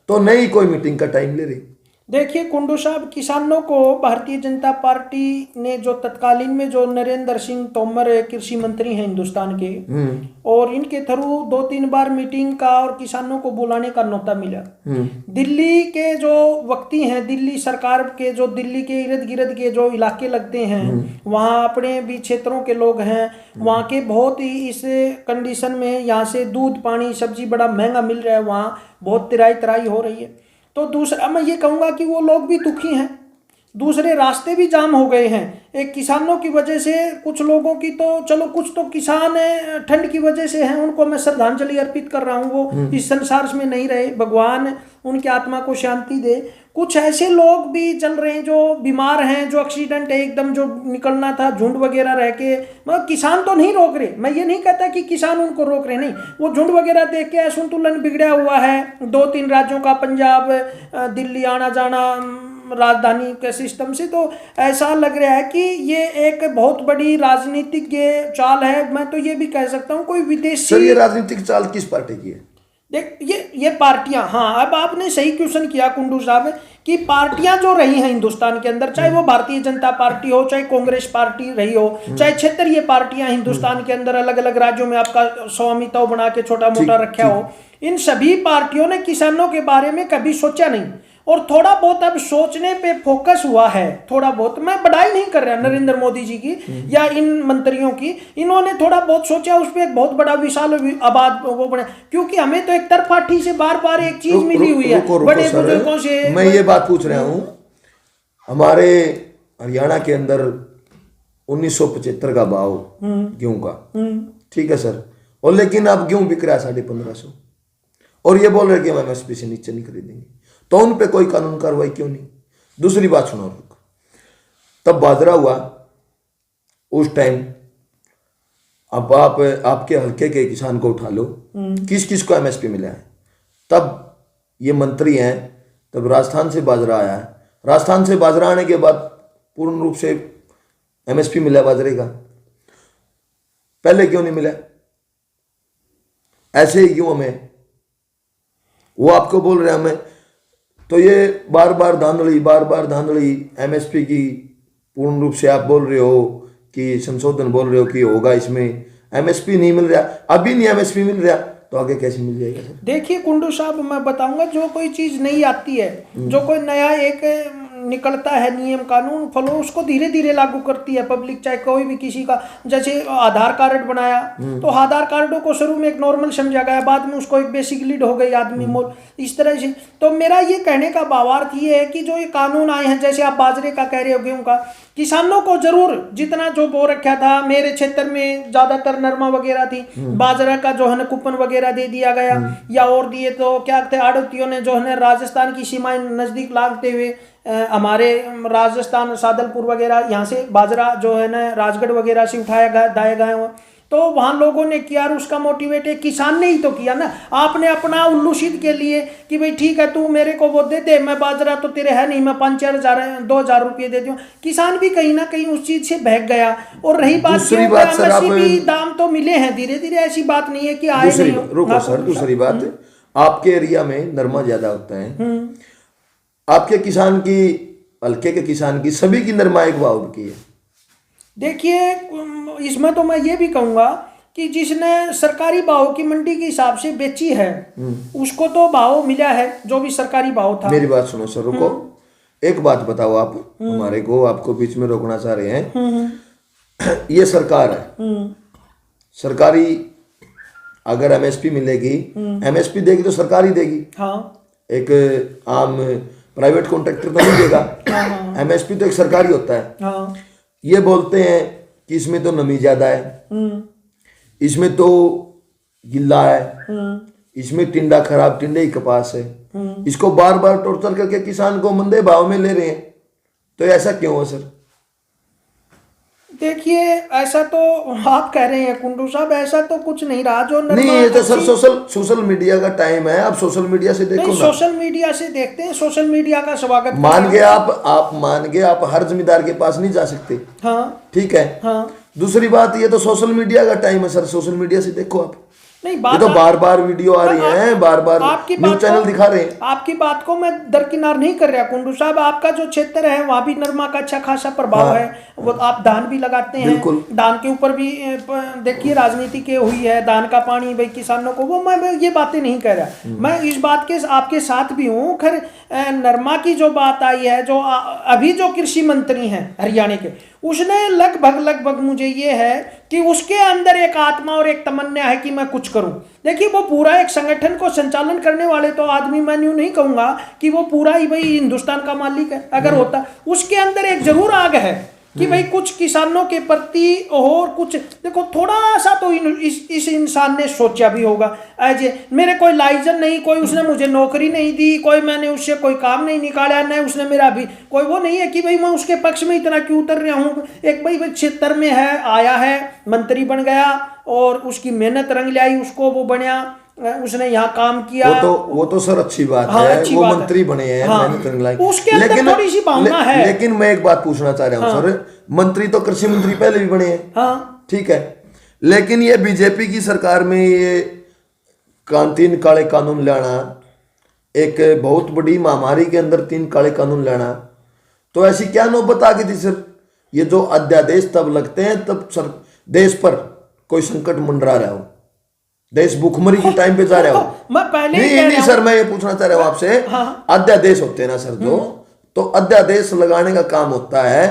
तो नहीं कोई मीटिंग का टाइम ले रही। देखिए कुंडू साहब, किसानों को भारतीय जनता पार्टी ने जो तत्कालीन में जो नरेंद्र सिंह तोमर कृषि मंत्री हैं हिंदुस्तान के, और इनके थ्रू 2-3 बार मीटिंग का और किसानों को बुलाने का न्योता मिला। दिल्ली के जो व्यक्ति हैं, दिल्ली सरकार के जो दिल्ली के इर्द गिर्द के जो इलाके लगते हैं, वहाँ अपने भी क्षेत्रों के लोग हैं, वहाँ के बहुत ही इस कंडीशन में यहाँ से दूध पानी सब्जी बड़ा महंगा मिल रहा है, वहाँ बहुत तराई हो रही है। तो दूसरा मैं ये कहूँगा कि वो लोग भी दुखी हैं, दूसरे रास्ते भी जाम हो गए हैं एक किसानों की वजह से। कुछ लोगों की तो चलो, कुछ तो किसान ठंड की वजह से हैं, उनको मैं श्रद्धांजलि अर्पित कर रहा हूँ, वो इस संसार में नहीं रहे, भगवान उनकी आत्मा को शांति दे। कुछ ऐसे लोग भी चल रहे हैं जो बीमार हैं, जो एक्सीडेंट है एकदम जो निकलना था, झुंड वगैरह रह के, मतलब किसान तो नहीं रोक रहे, मैं ये नहीं कहता कि किसान उनको रोक रहे, नहीं, वो झुंड वगैरह देख के असंतुलन बिगड़ा हुआ है 2-3 राज्यों का, पंजाब दिल्ली आना जाना राजधानी के सिस्टम से, तो ऐसा लग रहा है कि ये एक बहुत बड़ी राजनीतिक चाल है। मैं तो ये भी कह सकता हूँ कोई विदेशी। सर ये राजनीतिक चाल किस पार्टी की है? देख ये पार्टियां, हाँ अब आपने सही क्वेश्चन किया कुंडू साहब कि पार्टियां जो रही हैं हिंदुस्तान के अंदर, चाहे वो भारतीय जनता पार्टी हो, चाहे कांग्रेस पार्टी रही हो, चाहे क्षेत्रीय पार्टियां हिंदुस्तान के अंदर अलग अलग राज्यों में आपका स्वामित्व बना के छोटा मोटा रखा हो, इन सभी पार्टियों ने किसानों के बारे में कभी सोचा नहीं, और थोड़ा बहुत अब सोचने पे फोकस हुआ है, थोड़ा बहुत। मैं बड़ाई नहीं कर रहा नरेंद्र मोदी जी की या इन मंत्रियों की, इन्होंने थोड़ा बहुत सोचा, उस पर एक बहुत बड़ा विशाल आबाद वो बना, क्योंकि हमें तो एक तरफाठी से बार बार एक चीज मिली हुई है बड़े बुजुर्गों से। मैं ये बात पूछ रहा हूँ, हमारे हरियाणा के अंदर 1975 का भाव गेहूं का, ठीक है सर, और लेकिन अब गेहूं बिक रहा है 1550, और ये बोल रहे कि हम एमएसपी से नीचे नहीं खरीदेंगे, तो उन पे कोई कानून कार्रवाई क्यों नहीं? दूसरी बात सुनो, तब बाजरा हुआ उस टाइम, अब आप आपके हल्के के किसान को उठा लो, किस किस को एमएसपी मिला है? तब ये मंत्री हैं, तब राजस्थान से बाजरा आया है। राजस्थान से बाजरा आने के बाद पूर्ण रूप से एमएसपी मिला बाजरे का, पहले क्यों नहीं मिला? ऐसे ही क्यों हमें? वो आपको बोल रहे हैं हमें, तो ये बार बार धांधली एमएसपी की पूर्ण रूप से आप बोल रहे हो कि संशोधन बोल रहे हो कि होगा, इसमें एमएसपी नहीं मिल रहा, अभी नहीं एमएसपी मिल रहा, तो आगे कैसे मिल जाएगा सर? देखिए कुंडू साहब, मैं बताऊंगा, जो कोई चीज नई आती है, जो कोई नया एक निकलता है नियम कानून, फॉलो उसको धीरे धीरे लागू करती है पब्लिक। चाहे कोई भी किसी का, जैसे आधार कार्ड बनाया तो आधार कार्डों को शुरू में एक नॉर्मल समझा गया, बाद में उसको एक बेसिक लीड हो गई आदमी मोल, इस तरह से। तो मेरा ये कहने का भावार्थ ये है कि जो ये कानून आए हैं, जैसे आप बाजरे का कह रहे हो, गेहूं का, किसानों को जरूर जितना जो बो रखा था, मेरे क्षेत्र में ज्यादातर नरमा वगैरह थी, बाजरा का जो है ना कूपन वगैरह दे दिया गया, या और दिए तो क्या थे आड़तियों ने जो है ना राजस्थान की सीमाएं नजदीक लागते हुए हमारे राजस्थान सादलपुर वगैरह यहाँ से बाजरा जो है ना राजगढ़ वगैरह से उठाया गया, दाए गए हुए, तो वहां लोगों ने किया, और उसका मोटिवेट है किसान ने ही तो किया ना। आपने अपना उल्लूषित के लिए कि भाई ठीक है तू मेरे को वो दे दे, मैं बाजरा तो तेरे है नहीं, मैं 5-4 2,000 रुपये दे दूं, किसान भी कहीं ना कहीं उस चीज से बहक गया। और रही बात दूसरी बात सर, आप भी दाम तो मिले हैं धीरे धीरे, ऐसी बात नहीं है कि आए दूसरी नहीं। रुको सर, दूसरी बात, आपके एरिया में नरमा ज्यादा होता है, आपके किसान की, हल्के के किसान की, सभी की नरमा एक भाव की है। देखिए इसमें तो मैं ये भी कहूंगा कि जिसने सरकारी भाव की मंडी के हिसाब से बेची है उसको तो भाव मिला है, जो भी सरकारी भाव था। मेरी बात सुनो सर, रुको, एक बात बताओ आप हमारे को, आपको बीच में रोकना चाह रहे हैं। ये सरकार है, सरकारी अगर एमएसपी मिलेगी, एमएसपी देगी तो सरकार ही देगी। हाँ, एक आम प्राइवेट कॉन्ट्रैक्टर तो नहीं देगा। एमएसपी तो एक सरकारी होता है। हाँ, ये बोलते हैं कि इसमें तो नमी ज्यादा है, इसमें तो गिल्ला है, इसमें टिंडा खराब, टिंडे ही कपास है, इसको बार बार टॉर्चर करके किसान को मंदे भाव में ले रहे हैं, तो ऐसा क्यों है सर? देखिए ऐसा तो आप कह रहे हैं कुंडू साहब, ऐसा तो कुछ नहीं रहा जो नहीं, ये तो सर सोशल मीडिया का टाइम है, आप सोशल मीडिया से देखो ना। सोशल मीडिया से देखते हैं, सोशल मीडिया का स्वागत मान गए आप हर जमींदार के पास नहीं जा सकते। हाँ, ठीक है। हाँ, दूसरी बात, ये तो सोशल मीडिया का टाइम है सर, सोशल मीडिया से देखो आप। नहीं ये बात तो बार बार वीडियो आ रही हैं, बार बार न्यूज चैनल दिखा रहे हैं। आपकी बात को मैं दरकिनार नहीं कर रहा कुंडू साहब, आपका जो क्षेत्र है वहाँ भी नरमा का अच्छा खासा प्रभाव है, वो आप धान भी लगाते हैं, धान के ऊपर भी देखिए राजनीति के हुई है, धान का पानी भाई किसानों को, वो मैं ये बातें नहीं कह रहा, मैं इस बात के आपके साथ भी हूँ। खैर नरमा की जो बात आई है, जो अभी जो कृषि मंत्री हैं हरियाणा के, उसने लगभग मुझे ये है कि उसके अंदर एक आत्मा और एक तमन्ना है कि मैं कुछ करूं। देखिए वो पूरा एक संगठन को संचालन करने वाले तो आदमी, मैं यूं नहीं कहूंगा कि वो पूरा ही भाई हिंदुस्तान का मालिक है, अगर होता, उसके अंदर एक जरूर आग है कि भाई कुछ किसानों के प्रति और कुछ, देखो थोड़ा सा तो इस इंसान ने सोचा भी होगा। आज मेरे कोई लाइजन नहीं, कोई उसने मुझे नौकरी नहीं दी, कोई मैंने उससे कोई काम नहीं निकाला, नहीं उसने मेरा भी कोई वो नहीं है कि भाई मैं उसके पक्ष में इतना क्यों उतर रहा हूँ। एक भाई क्षेत्र में है, आया है, मंत्री बन गया और उसकी मेहनत रंग लाई, उसको वो बनया, उसने यहाँ काम किया, वो तो सर अच्छी बात हाँ, है, अच्छी वो बात मंत्री बने हैं, हाँ, मेहनत रंग लाई, उसके अंदर थोड़ी सी भावना है। लेकिन मैं एक बात पूछना चाह रहा हूँ सर, मंत्री तो कृषि मंत्री पहले भी बने हैं, हाँ, ठीक है, लेकिन ये बीजेपी की सरकार में ये 3 काले कानून लाना, एक बहुत बड़ी महामारी के अंदर 3 काले कानून लाना, तो ऐसी क्या नौबत आ गई थी सर? ये जो अध्यादेश तब लगते हैं तब सर देश पर कोई संकट मंडरा रहा हो, देश भूखमरी के टाइम पे जा रहा हो। मैं पहले नहीं सर, मैं ये पूछना चाह रहा हूँ आपसे, अध्यादेश होते हैं ना सर जो, तो अध्यादेश लगाने का काम होता है,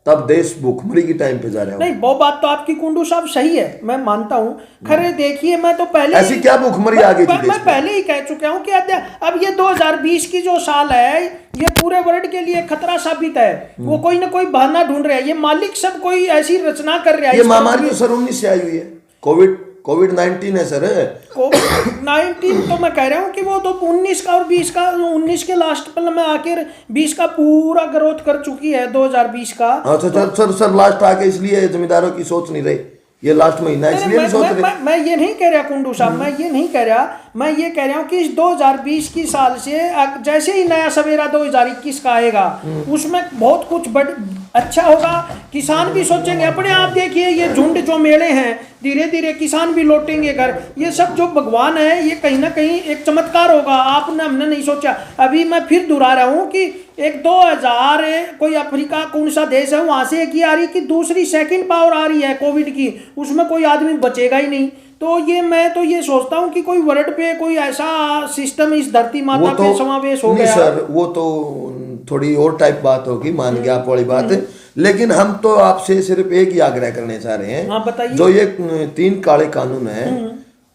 तब देश भूखमरी की टाइम पे जा रहा हो। नहीं वो बात तो आपकी कुंडू साहब सही है, मैं मानता हूँ। खैर देखिए मैं तो पहले ऐसी क्या भूखमरी आ गई थी? मैं पहले ही कह चुका हूँ कि अब ये 2020 की जो साल है, ये पूरे वर्ल्ड के लिए खतरा साबित है। वो कोई ना कोई बहाना ढूंढ रहा है, ये मालिक सब कोई ऐसी रचना कर रहा है। ये महामारी तो सर 19 से आई हुई है, कोविड-19 है सर। कोविड-19 तो मैं कह रहा हूँ कि वो तो 19 का और 20 का, 19 के लास्ट पर में आकर 20 का पूरा ग्रोथ कर चुकी है 2020 का। अच्छा सर लास्ट आके इसलिए जमींदारों की सोच नहीं रही, ये लास्ट महीना है, इसलिए नहीं सोच रहे। मैं ये नहीं कह रहा कुंडू साहब, मैं ये नहीं कह रहा, मैं ये कह रहा हूँ कि इस 2020 की साल से जैसे ही नया सवेरा 2021 का आएगा उसमें बहुत कुछ अच्छा होगा। किसान भी सोचेंगे, अपने आप देखिए ये झुंड जो मेले हैं धीरे धीरे किसान भी लौटेंगे घर। ये सब जो भगवान है ये कहीं ना कहीं एक चमत्कार होगा, आपने हमने नहीं सोचा। अभी मैं फिर दोहरा रहा हूँ कि एक 2000 कोई अफ्रीका कौन सा देश है वहां से एक ही आ रही कि दूसरी सेकंड पावर आ रही है कोविड की, उसमें कोई आदमी बचेगा ही नहीं। तो ये मैं तो ये सोचता हूँ कि कोई वर्ल्ड पे कोई ऐसा सिस्टम इस धरती माता पे समावेश हो गया। सर वो तो थोड़ी और टाइप बात होगी, मान गया आप वाली बात, लेकिन हम तो आपसे सिर्फ एक ही आग्रह करने चाह रहे हैं। हाँ बताइए। जो ये 3 काले कानून है,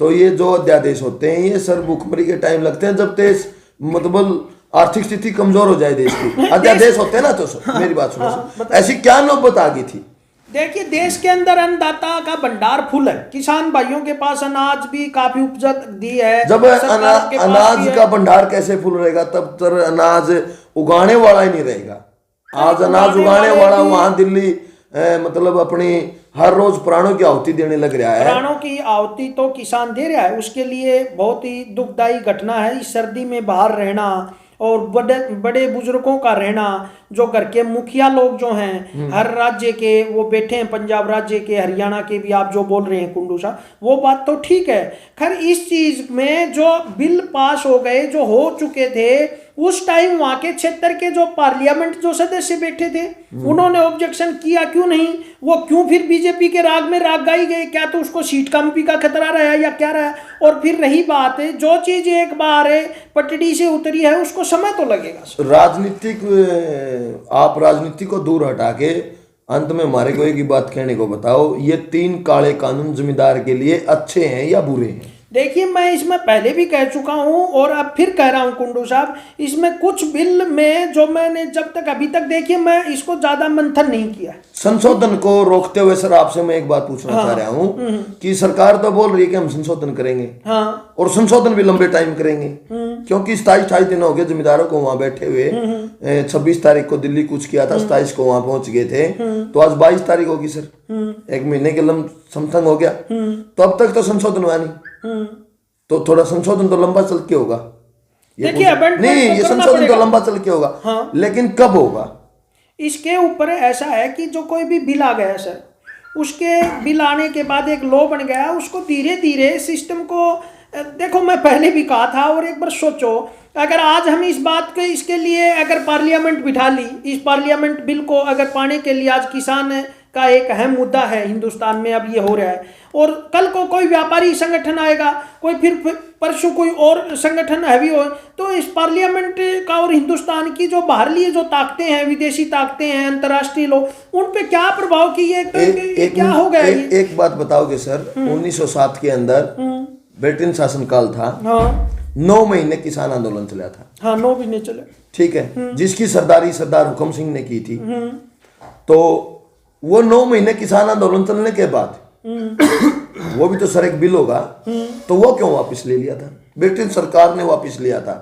तो ये जो अध्यादेश होते हैं ये सर भुखमरी के टाइम लगते हैं जब देश मतलब आर्थिक स्थिति कमजोर हो जाए देश की। अध्यादेश होते हैं ना, तो सर मेरी बात सुनो, ऐसी क्या नौबत आ गई थी? देखिए देश के अंदर अन्नदाता का भंडार फुल है, किसान भाइयों के पास अनाज भी काफी उपज दी है। जब अनाज का भंडार कैसे फुल रहेगा, तब तक अनाज उगाने वाला ही नहीं रहेगा। आज अनाज उगाने वाला वहां दिल्ली मतलब अपनी हर रोज प्राणों की आहुति देने लग रहा है। प्राणों की आहुति तो किसान दे रहा है, उसके लिए बहुत ही दुखदायी घटना है इस सर्दी में बाहर रहना और बड़े बड़े बुजुर्गों का रहना। जो घर के मुखिया लोग जो हैं हर राज्य के वो बैठे हैं, पंजाब राज्य के, हरियाणा के भी आप जो बोल रहे हैं कुंडू साहब, वो बात तो ठीक है। खैर इस चीज में जो बिल पास हो गए जो हो चुके थे उस टाइम वहां के क्षेत्र के जो पार्लियामेंट जो सदस्य बैठे थे उन्होंने ऑब्जेक्शन किया क्यों नहीं? वो क्यों फिर बीजेपी के राग में राग गाई गए? क्या तो उसको सीट कमी का खतरा रहा या क्या रहा? और फिर रही बात है जो चीज एक बार पटड़ी से उतरी है उसको समय तो लगेगा। राजनीतिक आप राजनीति को दूर हटा के अंत में हमारे को एक ही बात कहने को बताओ, ये 3 काले कानून जमींदार के लिए अच्छे हैं या बुरे हैं? देखिए मैं इसमें पहले भी कह चुका हूं और अब फिर कह रहा हूं कुंडू साहब, इसमें कुछ बिल में जो मैंने जब तक अभी तक देखिए मैं इसको ज्यादा मंथन नहीं किया। संशोधन को रोकते हुए सर आपसे मैं एक बात पूछना चाह रहा हूं कि सरकार तो बोल रही है कि हम संशोधन करेंगे, हाँ, और संशोधन भी लंबे टाइम करेंगे, क्योंकि 27 दिन हो गए जमींदारों को वहां बैठे हुए। 26 तारीख को दिल्ली कूच किया था, 27 को वहां पहुंच गए थे, तो आज 22 तारीख होगी सर, 1 महीने के समथिंग हो गया, तो अब तक तो संशोधन हुआ नहीं। तो थोड़ा संशोधन तो लंबा चल के होगा, देखिए नहीं ये संशोधन तो लंबा चल के होगा, हाँ। लेकिन कब होगा? इसके ऊपर ऐसा है कि जो कोई भी बिल आ गया सर, उसके बिल आने के बाद एक लॉ बन गया, उसको धीरे धीरे सिस्टम को देखो मैं पहले भी कहा था और एक बार सोचो, अगर आज हम इस बात के इसके लिए अगर पार्लियामेंट बिठा ली, इस पार्लियामेंट बिल को अगर पाने के लिए आज किसान का एक अहम मुद्दा है हिंदुस्तान में, अब ये हो रहा है, और कल को कोई व्यापारी संगठन आएगा, कोई फिर परसों कोई और संगठन हैवी हो, तो इस पार्लियामेंट का और हिंदुस्तान की जो बाहरली जो ताकतें हैं, विदेशी ताकतें हैं, अंतर्राष्ट्रीय लोग, उन पे क्या प्रभाव की क्या हो गया? एक बात बताओगे सर, 1907 के अंदर ब्रिटेन शासनकाल था, हाँ। 9 महीने किसान आंदोलन चला था, हाँ 9 महीने चले, ठीक है, जिसकी सरदारी सरदार हुकम सिंह ने की थी। तो वो 9 महीने किसान आंदोलन चलने के बाद वो भी तो सर एक बिल होगा, तो वो क्यों वापस ले लिया था? ब्रिटिश सरकार ने वापस लिया था।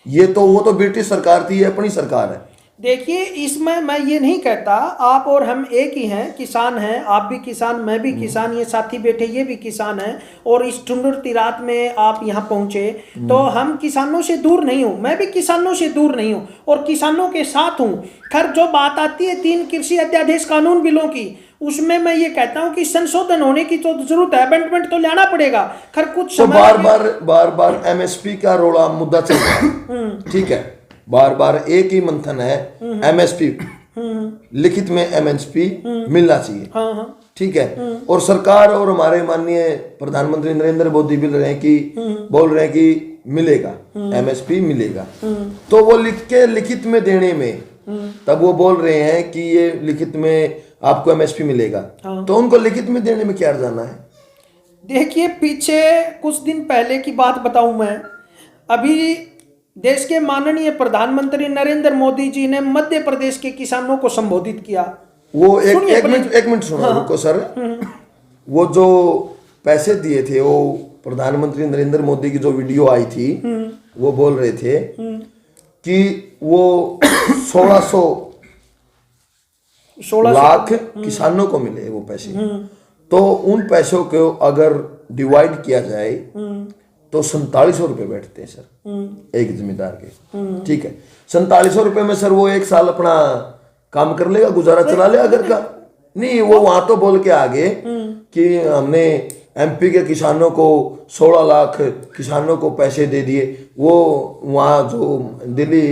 ये तो वो तो ब्रिटिश सरकार थी, ये अपनी सरकार है। देखिए इसमें मैं ये नहीं कहता, आप और हम एक ही हैं, किसान हैं, आप भी किसान, मैं भी किसान, ये साथी बैठे ये भी किसान हैं, और इस ठुंडुरती रात में आप यहाँ पहुँचे, तो हम किसानों से दूर नहीं हूँ, मैं भी किसानों से दूर नहीं हूँ और किसानों के साथ हूँ। खैर जो बात आती है 3 कृषि अध्यादेश कानून बिलों की, उसमें मैं ये कहता हूँ कि संशोधन होने की तो जरूरत है, अमेंडमेंट तो लाना पड़ेगा। खैर कुछ तो बार बार MSP का रोड़ा मुद्दा चल रहा है, ठीक है, बार बार एक ही मंथन है, MSP लिखित में MSP मिलना चाहिए, ठीक है, और सरकार और हमारे माननीय प्रधानमंत्री नरेंद्र मोदी बोल रहे हैं कि मिलेगा, MSP मिलेगा, तो वो लिखित में देने में, तब वो बोल रहे हैं कि ये लिखित में आपको MSP मिलेगा, तो उनको लिखित में देने में क्या जाना है? देखिए पीछे कुछ दिन पहले की बात बताऊं मैं, अभी देश के माननीय प्रधानमंत्री नरेंद्र मोदी जी ने मध्य प्रदेश के किसानों को संबोधित किया। वो एक मिनट सुनो, रुको सर। वो जो पैसे दिए थे, वो प्रधानमंत्री नरेंद्र मोदी की जो वीडियो आई थी, वो बोल रहे थे कि वो 1600 16 लाख किसानों को मिले वो पैसे, तो उन पैसों को अगर डिवाइड किया जाए तो 4700 रुपये बैठते हैं सर एक जमींदार के। ठीक है, 4700 रुपये में सर वो एक साल अपना काम कर लेगा, गुजारा चला लेगा घर का। नहीं, वो वहां तो बोल के आगे कि हमने एमपी के किसानों को 16 लाख किसानों को पैसे दे दिए। वो वहाँ जो दिल्ली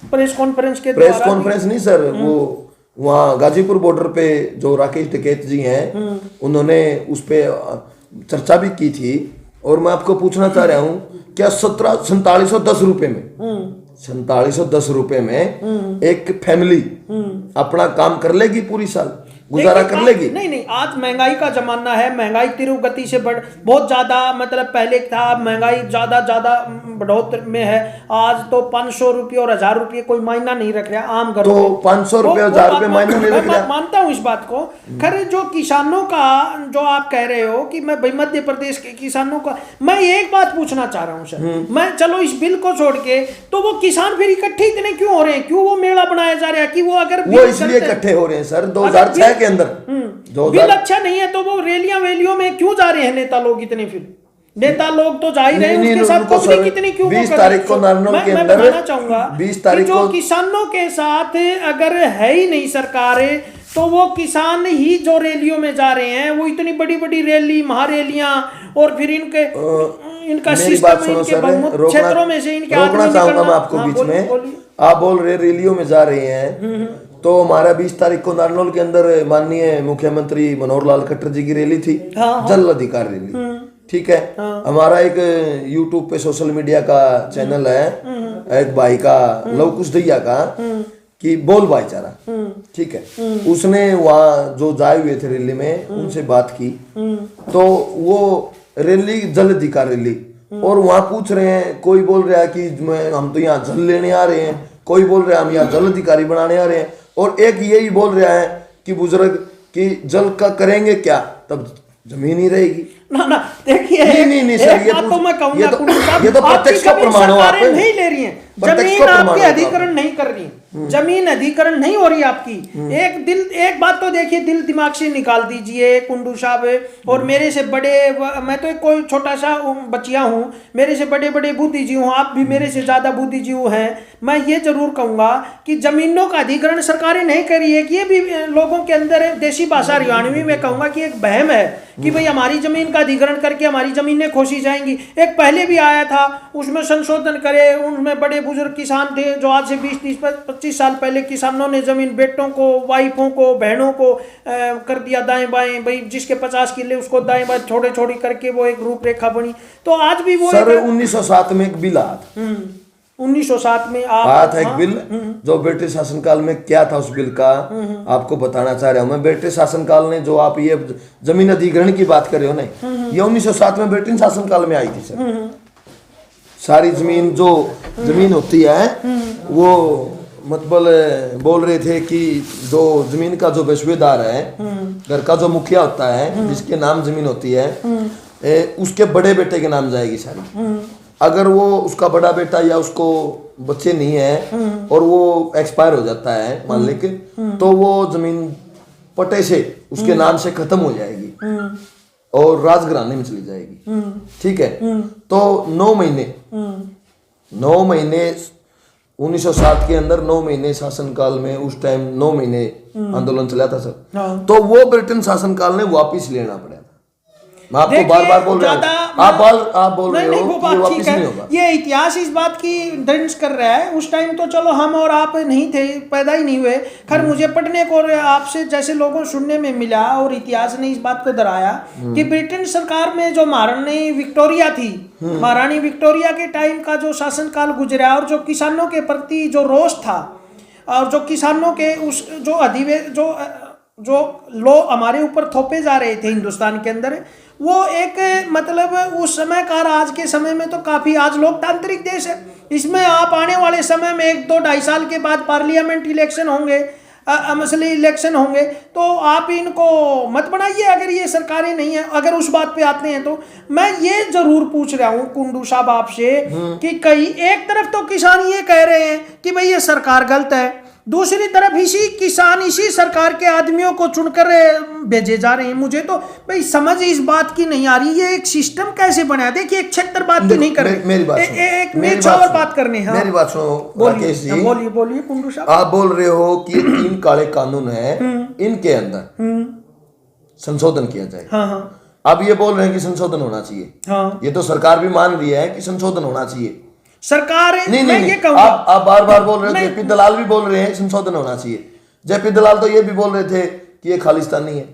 प्रेस कॉन्फ्रेंस नहीं सर, वो वहाँ गाजीपुर बॉर्डर पे जो राकेश टिकैत जी हैं उन्होंने उस पे चर्चा भी की थी। और मैं आपको पूछना चाह रहा हूँ, क्या 4710 रुपये में 4710 रुपये में एक फैमिली अपना काम कर लेगी, पूरी साल गुजारा कर लेगी? नहीं, आज महंगाई का जमाना है, महंगाई तीव्र गति से बहुत ज्यादा, मतलब पहले था महंगाई ज्यादा बढ़ोतरी में है। आज तो 500 रुपये और 1000 रुपये कोई मायना नहीं रख रहा आम घरों तो 500 रुपये और 1000 रुपये मायना नहीं रख रहा। मानता हूँ इस बात को। खैर, जो किसानों का जो आप कह रहे हो कि मैं मध्य प्रदेश के किसानों का, मैं एक बात पूछना चाह रहा हूँ सर। मैं चलो इस बिल को छोड़ के, तो वो किसान फिर इकट्ठे इतने क्यों हो रहे हैं? क्यों वो मेला बनाया जा रहा है कि वो अगर वो इसलिए इकट्ठे हो रहे हैं सर 2006 के अंदर बिल अच्छा नहीं है तो वो रैलियों में क्यों जा रहे हैं नेता लोग इतने? फिर नेता लोग तो जा ही रहे हैं, उसके साथ पब्लिक कितनी क्यों? 20 तारीख को नारनौल के अंदर, मैं बताना चाहूंगा 20 तारीख जो को किसानों के साथ अगर है ही नहीं सरकार, तो वो किसान ही जो रैलियों में जा रहे हैं, वो इतनी बड़ी बड़ी रैली महारैलियां, और फिर इनका सिस्टम इनके बहुमत क्षेत्रों में से इनके रोकना चाहूंगा मैं आपको बीच में। आप बोल रहे रैलियों में जा रहे हैं, तो हमारा 20 तारीख को नारनौल के अंदर माननीय मुख्यमंत्री मनोहर लाल खट्टर जी की रैली थी, जल अधिकार रैली। ठीक है, हमारा एक यूट्यूब पे सोशल मीडिया का चैनल है, एक भाई का लव कुश दैया का कि बोल भाईचारा, ठीक है, उसने वहाँ जो जाए हुए थे रैली में उनसे बात की, तो वो रैली जल अधिकार रैली, और वहाँ पूछ रहे हैं, कोई बोल रहा है कि हम तो यहाँ जल लेने आ रहे हैं, कोई बोल रहा है हम यहाँ जल अधिकारी बनाने आ रहे हैं, और एक यही बोल रहा है कि बुजुर्ग कि जल का करेंगे क्या, तब जमीन ही रहेगी। ना देखिए, नहीं सर, ये तो प्रत्यक्ष का प्रमाण हो, आप नहीं ले रही हैं जमीन, आपकी अधिकरण नहीं कर रही, जमीन अधिकरण नहीं हो रही आपकी। एक बात तो देखिए, दिल दिमाग से निकाल दीजिए कुंडू साहब, और मेरे से बड़े, मैं तो कोई छोटा सा बचिया हूँ, मेरे से बड़े बड़े बुद्धिजीवी हूँ, आप भी मेरे से ज्यादा बुद्धिजीवी हैं। मैं ये जरूर कहूंगा कि जमीनों का अधिकरण सरकारें नहीं कर रही है, कि ये भी लोगों के अंदर देसी भाषा हरियाणवी में कहूंगा कि एक बहम है कि भाई हमारी जमीन का अधिकरण करके हमारी जमीनें खोसी जाएंगी। एक पहले भी आया था, उसमें संशोधन करे, उनमें बड़े बुजुर्ग किसान थे जो आज से 20, 30, 25 साल पहले किसानों ने जमीन बेटों को, वाइफों को, बहनों को कर दिया दाएं बाएं, भाई जिसके 50 किले उसको दाएं बाएं छोटे छोटी करके वो एक रूपरेखा बनी। तो आज भी वो सर 1907 में एक बिल आया था, 1907 में आया था एक बिल, जो ब्रिटिश शासनकाल में क्या था उस बिल का आपको बताना चाह रहा हूं मैं। ब्रिटिश शासनकाल ने जो आप ये जमीन अधिग्रहण की बात कर रहे हो ना, ये 1907 में ब्रिटिश शासनकाल में आई थी सर। सारी जमीन होती है, वो मतलब बोल रहे थे कि जो जमीन का जो बेशुएदार है, घर का जो मुखिया होता है, जिसके नाम जमीन होती है, उसके बड़े बेटे के नाम जाएगी सारी। अगर वो उसका बड़ा बेटा या उसको बच्चे नहीं है और वो एक्सपायर हो जाता है मान ले के, तो वो जमीन पट्टे से उसके नाम से खत्म हो जाएगी और राजघराने में चली जाएगी। ठीक है, तो 9 महीने 1907 के अंदर 9 महीने शासनकाल में, उस टाइम 9 महीने आंदोलन चला था सर। तो वो ब्रिटेन शासनकाल ने वापिस लेना पड़ा। मैं आपको बार बार बोल रहा हूँ, आप बोल रहे हो कि वापिस नहीं होगा। ये इतिहास इस बात की दंश कर रहा है। उस टाइम तो चलो हम और आप नहीं थे, पैदा ही नहीं हुए। खैर मुझे पढ़ने को और आपसे जैसे लोगों सुनने में मिला, और इतिहास ने इस बात को दोहराया कि ब्रिटेन सरकार में जो महारानी विक्टोरिया थी, महारानी विक्टोरिया के टाइम का जो शासनकाल गुजरा, और जो किसानों के प्रति जो रोष था, और जो किसानों के उस जो लो हमारे ऊपर थोपे जा रहे थे हिंदुस्तान के अंदर, वो एक मतलब उस समय का, आज के समय में तो काफ़ी आज लोकतांत्रिक देश है। इसमें आप आने वाले समय में 1, 2, 2.5 साल के बाद पार्लियामेंट इलेक्शन होंगे, असली इलेक्शन होंगे, तो आप इनको मत बनाइए अगर ये सरकारें नहीं है। अगर उस बात पे आते हैं तो मैं ये जरूर पूछ रहा हूँ कुंडू साहब आपसे कि कई एक तरफ तो किसान ये कह रहे हैं कि भाई ये सरकार गलत है, दूसरी तरफ इसी किसान इसी सरकार के आदमियों को चुनकर भेजे जा रहे हैं। मुझे तो भाई समझ इस बात की नहीं आ रही, ये एक सिस्टम कैसे बना। देखिए एक क्षेत्र बात की नहीं कर रहे, मेरी बात एक निश्चय और बात करने। हाँ मेरी बात सुनो राकेश जी, बोलिए बोलिए कुंडू साहब। आप बोल रहे हो कि 3 काले कानून है, इनके अंदर संशोधन किया जाए। हाँ हाँ आप ये बोल रहे हैं कि संशोधन होना चाहिए। हाँ ये तो सरकार भी मान रही है कि संशोधन होना चाहिए। सरकार नहीं मैं नहीं ये कहूंगा, आप बार बार बोल रहे हो, जेपी दलाल भी बोल रहे हैं संशोधन होना चाहिए। जेपी दलाल तो ये भी बोल रहे थे कि ये खालिस्तानी है।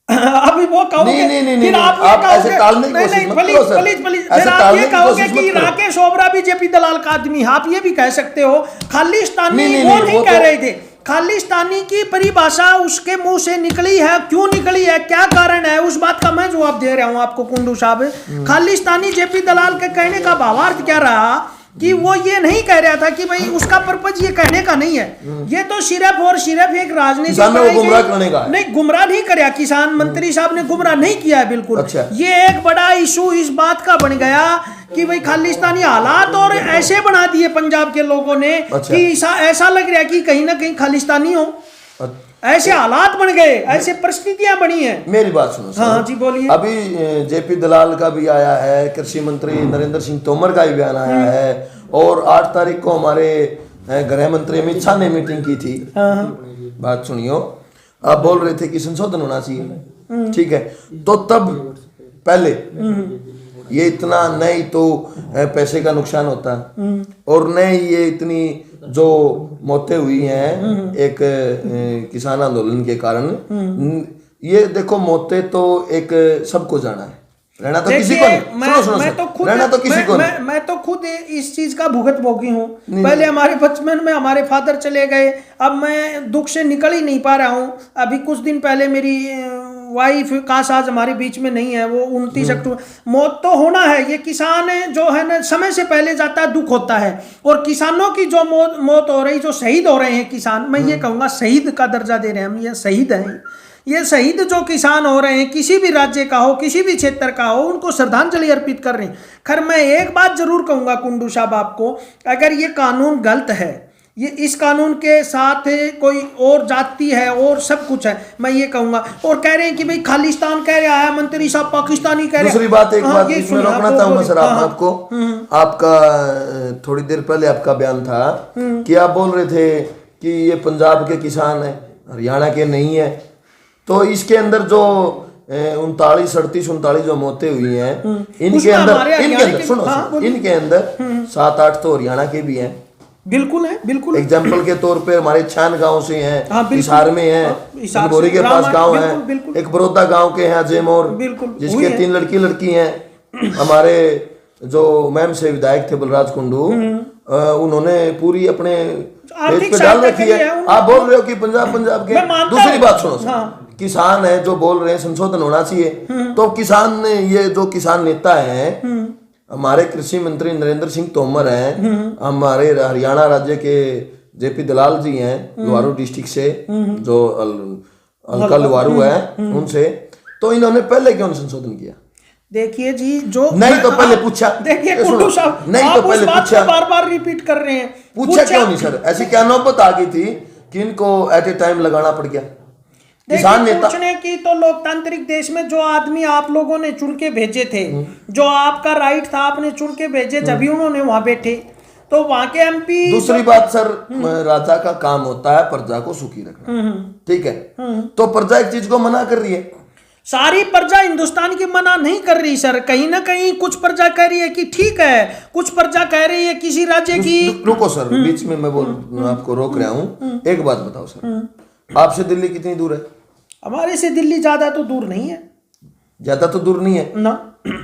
अभी वो कहोगे, नहीं, फिर आप ऐसे टालने की कोशिश मत करो सर। प्लीज ऐसे फिर आप टालने ये की कहोगे कोशिश कि मत करो। राकेश ओबरा भी जेपी दलाल का आदमी है। आप ये भी कह सकते हो खालिस्तानी नहीं, वो नहीं, नहीं वो कह तो- रहे थे। खालिस्तानी की परिभाषा उसके मुंह से निकली है, क्यों निकली है, क्या कारण है, उस बात का मैं जवाब दे रहा हूं आपको कुंडू साहब। खालिस्तानी जेपी दलाल के कहने का भावार्थ क्या रहा कि वो ये नहीं कह रहा था कि भाई उसका पर्पज ये कहने का नहीं है, ये तो सिर्फ और सिर्फ एक राजनीति किसानों को गुमराह करने का है। नहीं, गुमराह नहीं कराया, किसान मंत्री साहब ने गुमराह नहीं किया है बिल्कुल। अच्छा। ये एक बड़ा इशू इस बात का बन गया कि भाई खालिस्तानी हालात और ऐसे बना दिए पंजाब के लोगों ने अच्छा। कि ऐसा लग रहा है कि कहीं ना कहीं खालिस्तानी हो, ऐसे हालात बन गए, ऐसे परिस्थितियां बनी है। मेरी बात सुनो सर। हाँ जी बोलिए। अभी जेपी दलाल का भी आया है, कृषि मंत्री नरेंद्र सिंह तोमर का भी बयान आया है, और 8 तारीख को हमारे गृह मंत्री अमित शाह ने मीटिंग की थी। बात सुनियो, आप बोल रहे थे कि संशोधन होना चाहिए, ठीक है, तो तब पहले ये इतना नहीं तो पैसे का नुकसान होता, और नहीं ये इतनी जो मौतें हुई हैं एक किसान आंदोलन के कारण। ये देखो मौतें तो एक सबको जाना है, रहना तो किसी को नहीं। मैं तो खुद रहना तो किसी को नहीं। मैं तो खुद इस चीज का भुगत भोगी हूँ। पहले हमारे बचपन में हमारे फादर चले गए, अब मैं दुख से निकल ही नहीं पा रहा हूँ। अभी कुछ दिन पहले मेरी वाइफ काश आज हमारे बीच में नहीं है, वो 29 अक्टूबर। मौत तो होना है, ये किसान जो है ना समय से पहले जाता है, दुख होता है। और किसानों की जो मौत हो रही, जो शहीद हो रहे हैं किसान, मैं ये कहूँगा शहीद का दर्जा दे रहे हैं हम, ये शहीद हैं। ये शहीद जो किसान हो रहे हैं, किसी भी राज्य का हो, किसी भी क्षेत्र का हो, उनको श्रद्धांजलि अर्पित कर रहे हैं। खैर मैं एक बात जरूर कहूँगा कुंडू साहब आपको, अगर ये कानून गलत है, ये इस कानून के साथ कोई और जाति है और सब कुछ है, मैं ये कहूँगा। और कह रहे हैं कि भाई खालिस्तान कह रहा है मंत्री साहब, पाकिस्तानी कह रहे हैं। दूसरी बात, एक बात इसमें रोकना चाहूंगा सर आपको। आपका थोड़ी देर पहले आपका बयान था कि आप बोल रहे थे कि ये पंजाब के किसान है, हरियाणा के नहीं है। तो इसके अंदर जो 39 जो मौतें हुई हैं, इनके अंदर सुनो, इनके अंदर 7-8 तो हरियाणा के भी हैं। बिल्कुल है, बिल्कुल। एग्जाम्पल के तौर पे हमारे छान गांव से हैं, हाँ, हिसार में हैं, इंदौरी के पास गांव है, एक बड़ौदा गांव के हैं जयमोर, जिसके 3 लड़की हैं। हमारे जो मैम से विधायक थे बलराज कुंडू, उन्होंने पूरी अपने पेज पे डाल रखी है। आप बोल रहे हो कि पंजाब के। दूसरी बात सुनो, किसान है जो बोल रहे हैं संशोधन होना चाहिए, तो किसान ने ये जो किसान नेता है, हमारे कृषि मंत्री नरेंद्र सिंह तोमर हैं, हमारे हरियाणा राज्य के जेपी दलाल जी हैं, लुवारू डिस्ट्रिक्ट से, जो हल्का लुवारू है उनसे, तो इन्होंने पहले क्यों संशोधन किया? देखिए जी, जो नहीं तो पहले पूछा। देखिए कुंडू साहब, नहीं तो पहले पूछा, बार-बार रिपीट कर रहे हैं। पूछा क्यों नहीं सर? ऐसी क्या नौबत आ गई थी कि इनको एट ए टाइम लगाना पड़ गया? किसान नेता पूछने की तो लोकतांत्रिक देश में जो आदमी आप लोगों ने चुन के भेजे थे, जो आपका राइट था, आपने चुन के भेजे, जब उन्होंने वहां बैठे, तो वहां के एमपी। दूसरी बात सर, राजा का काम होता है प्रजा को सुखी रखना, ठीक है? तो प्रजा एक चीज को मना कर रही है। सारी प्रजा हिंदुस्तान की मना नहीं कर रही सर, कहीं ना कहीं कुछ प्रजा कह रही है कि ठीक है, कुछ प्रजा कह रही है किसी राज्य की। रुको सर, बीच में मैं आपको रोक रहा हूँ। एक बात बताओ सर, आपसे दिल्ली कितनी दूर है? हमारे से दिल्ली ज्यादा तो दूर नहीं है। ज्यादा तो दूर नहीं है ना।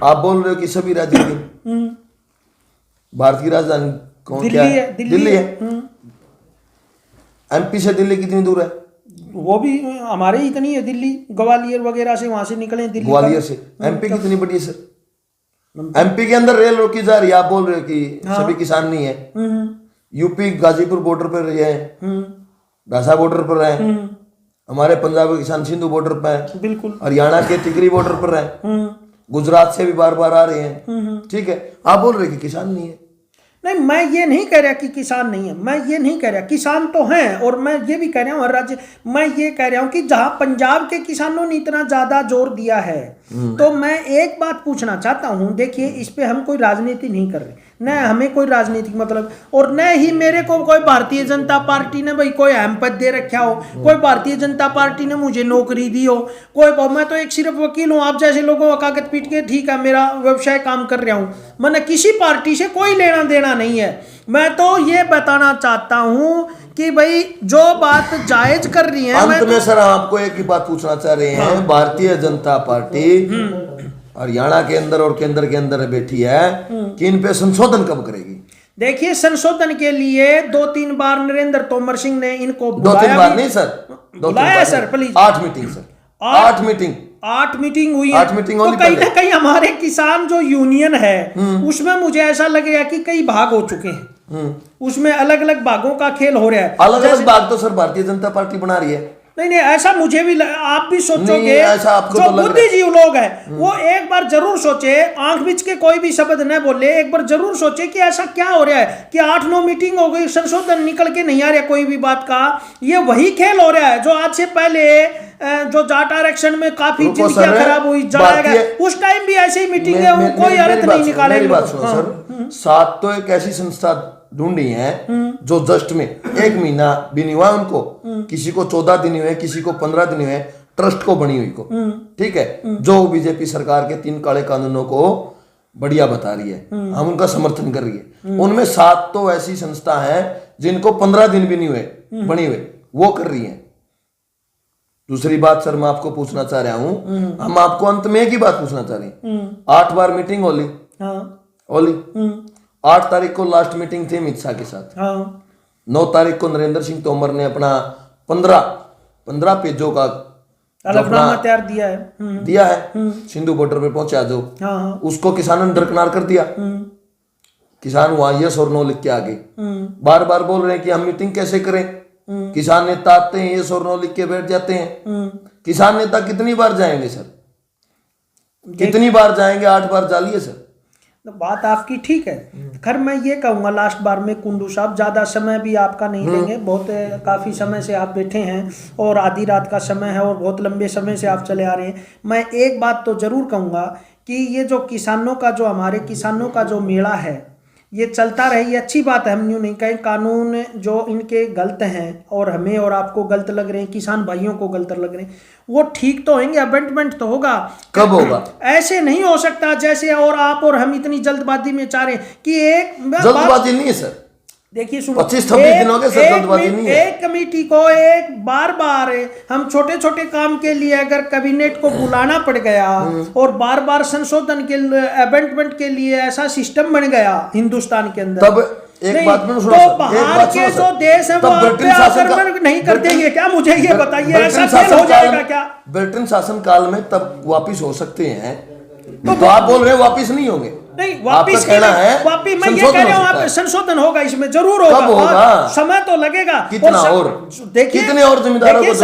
आप बोल रहे हो कि सभी राज्य की भारत की राजधानी कौन क्या है? दिल्ली है। एमपी से दिल्ली कितनी दूर है? वो भी हमारे ही इतनी है, दिल्ली ग्वालियर वगैरह से, वहां से निकले दिल्ली। ग्वालियर से एमपी कितनी बड़ी है सर? एमपी के अंदर रेल रोकी जा रही है, आप बोल रहे हो कि सभी किसान नहीं है। यूपी गाजीपुर बॉर्डर पर है, ढासा बॉर्डर पर है, हमारे पंजाब के किसान सिंधु बॉर्डर पर है, बिल्कुल, हरियाणा के टिकरी बॉर्डर पर है, गुजरात से भी बार बार आ रहे हैं, ठीक है? आप बोल रहे कि किसान नहीं है। नहीं, मैं ये नहीं कह रहा कि किसान नहीं है, मैं ये नहीं कह रहा, किसान तो हैं, और मैं ये भी कह रहा हूँ हर राज्य, मैं ये कह रहा हूँ कि जहाँ पंजाब के किसानों ने इतना ज्यादा जोर दिया है, तो मैं एक बात पूछना चाहता हूँ। देखिए, इस पे हम कोई राजनीति नहीं कर रहे, न हमें कोई राजनीतिक मतलब, और न ही मेरे को कोई भारतीय जनता पार्टी ने भाई कोई अहम पद दे रखा हो, कोई भारतीय जनता पार्टी ने मुझे नौकरी दी हो, कोई, मैं तो एक सिर्फ वकील हूँ, आप जैसे लोगों का कागज पीट के ठीक है मेरा व्यवसाय काम कर रहा हूँ, मैंने किसी पार्टी से कोई लेना देना नहीं है। मैं तो ये बताना चाहता हूँ कि भाई जो बात जायज कर रही है, अंत में सर आपको एक ही बात पूछना चाह रहे हैं, भारतीय जनता पार्टी हरियाणा के अंदर और केंद्र के अंदर बैठी है कि इन पे संशोधन कब करेगी? देखिए, संशोधन के लिए 2-3 बार नरेंद्र तोमर सिंह ने इनको 2-3 बार नहीं सर, बुलाया sir, please 8 meeting sir, 8 meeting हुई, 8 मीटिंग तो कहीं ना कहीं हमारे किसान जो यूनियन है उसमें मुझे ऐसा लग रहा है कि कई भाग हो चुके हैं, उसमें अलग अलग भागों का खेल हो रहा है। अलग अलग भाग तो सर भारतीय जनता पार्टी बना रही है। नहीं, ऐसा मुझे भी आप भी सोचोगे, ऐसा आपको जो तो लग रहा है। बुद्धिजीवी लोग हैं वो एक बार जरूर सोचे, आंख बीच के कोई भी शब्द न बोले, एक बार जरूर सोचे कि ऐसा क्या हो रहा है कि 8-9 मीटिंग हो गई, संशोधन निकल के नहीं आ रहा कोई भी बात का। ये वही खेल हो रहा है जो आज से पहले जो जाट आरक्षण में काफी जिंदगियां खराब हुई, जलाया गया, उस टाइम भी ऐसे ही मीटिंग है, वो कोई अर्थ नहीं निकाले। मेरी बात सुनो सर, 7 तो एक ऐसी संस्था ढूंढी है जो जस्ट में 1 महीना भी नहीं हुआ उनको, किसी को 14 दिन हुए, किसी को 15 दिन हुए, ट्रस्ट को बनी हुई को, ठीक है, जो बीजेपी सरकार के 3 काले कानूनों को बढ़िया बता रही है, हम उनका समर्थन कर रही है। उनमें 7 तो ऐसी संस्था है जिनको 15 दिन भी नहीं हुए बनी हुए, वो कर रही है। दूसरी बात सर मैं आपको पूछना चाह रहा हूं, हम आपको अंत में एक ही बात पूछना चाह रहे हैं, 8 बार मीटिंग होली, 8 तारीख को लास्ट मीटिंग थी अमित शाह के साथ, 9 तारीख को नरेंद्र सिंह तोमर ने अपना 15 पेजों का अलगनामा तैयार दिया है, सिंधु बॉर्डर पे पहुंचा जो, उसको किसानों ने दरकिनार कर दिया। किसान वहां यस और नो लिख के आ गए, बार बार बोल रहे हैं कि हम मीटिंग कैसे करें, किसान नेता आते हैं यस और नो लिख के बैठ जाते हैं। किसान नेता कितनी बार जाएंगे सर, कितनी बार जाएंगे? 8 बार जा लिए सर। तो बात आपकी ठीक है। खैर मैं ये कहूँगा लास्ट बार में कुंडू साहब, ज़्यादा समय भी आपका नहीं लेंगे, बहुत काफ़ी समय से आप बैठे हैं और आधी रात का समय है और बहुत लंबे समय से आप चले आ रहे हैं। मैं एक बात तो ज़रूर कहूँगा कि ये जो किसानों का जो हमारे किसानों का जो मेला है ये चलता रहे, ये अच्छी बात है, हम यूँ नहीं कहें। कानून जो इनके गलत हैं और हमें और आपको गलत लग रहे हैं, किसान भाइयों को गलत लग रहे हैं, वो ठीक तो होंगे, अमेंडमेंट तो होगा। कब होगा? ऐसे नहीं हो सकता जैसे और आप और हम इतनी जल्दबाजी में चाह रहे हैं कि एक जल्दबाजी नहीं है सर, देखिए 25-26 दिन हो गए सर, जल्दबाजी नहीं है। एक कमेटी को एक बार बार हम छोटे छोटे काम के लिए अगर कैबिनेट को बुलाना पड़ गया और बार बार संशोधन के अमेंडमेंट के लिए ऐसा सिस्टम बन गया हिंदुस्तान के अंदर, तब एक बात में तो बाहर के जो देश है वो आप पे आक्रमण नहीं कर देंगे क्या? मुझे ये बताइए, ऐसा फेल हो जाएगा क्या? ब्रिटेन शासन काल में तब वापिस हो सकते हैं, तो आप बोल रहे हैं वापिस नहीं होंगे? नहीं, वापिस कहना है, वापिस मैं ये कह रहा हूँ आप संशोधन होगा, इसमें जरूर होगा। कब होगा? समय तो लगेगा। कितना और देखिए, कितने और जिम्मेदारों को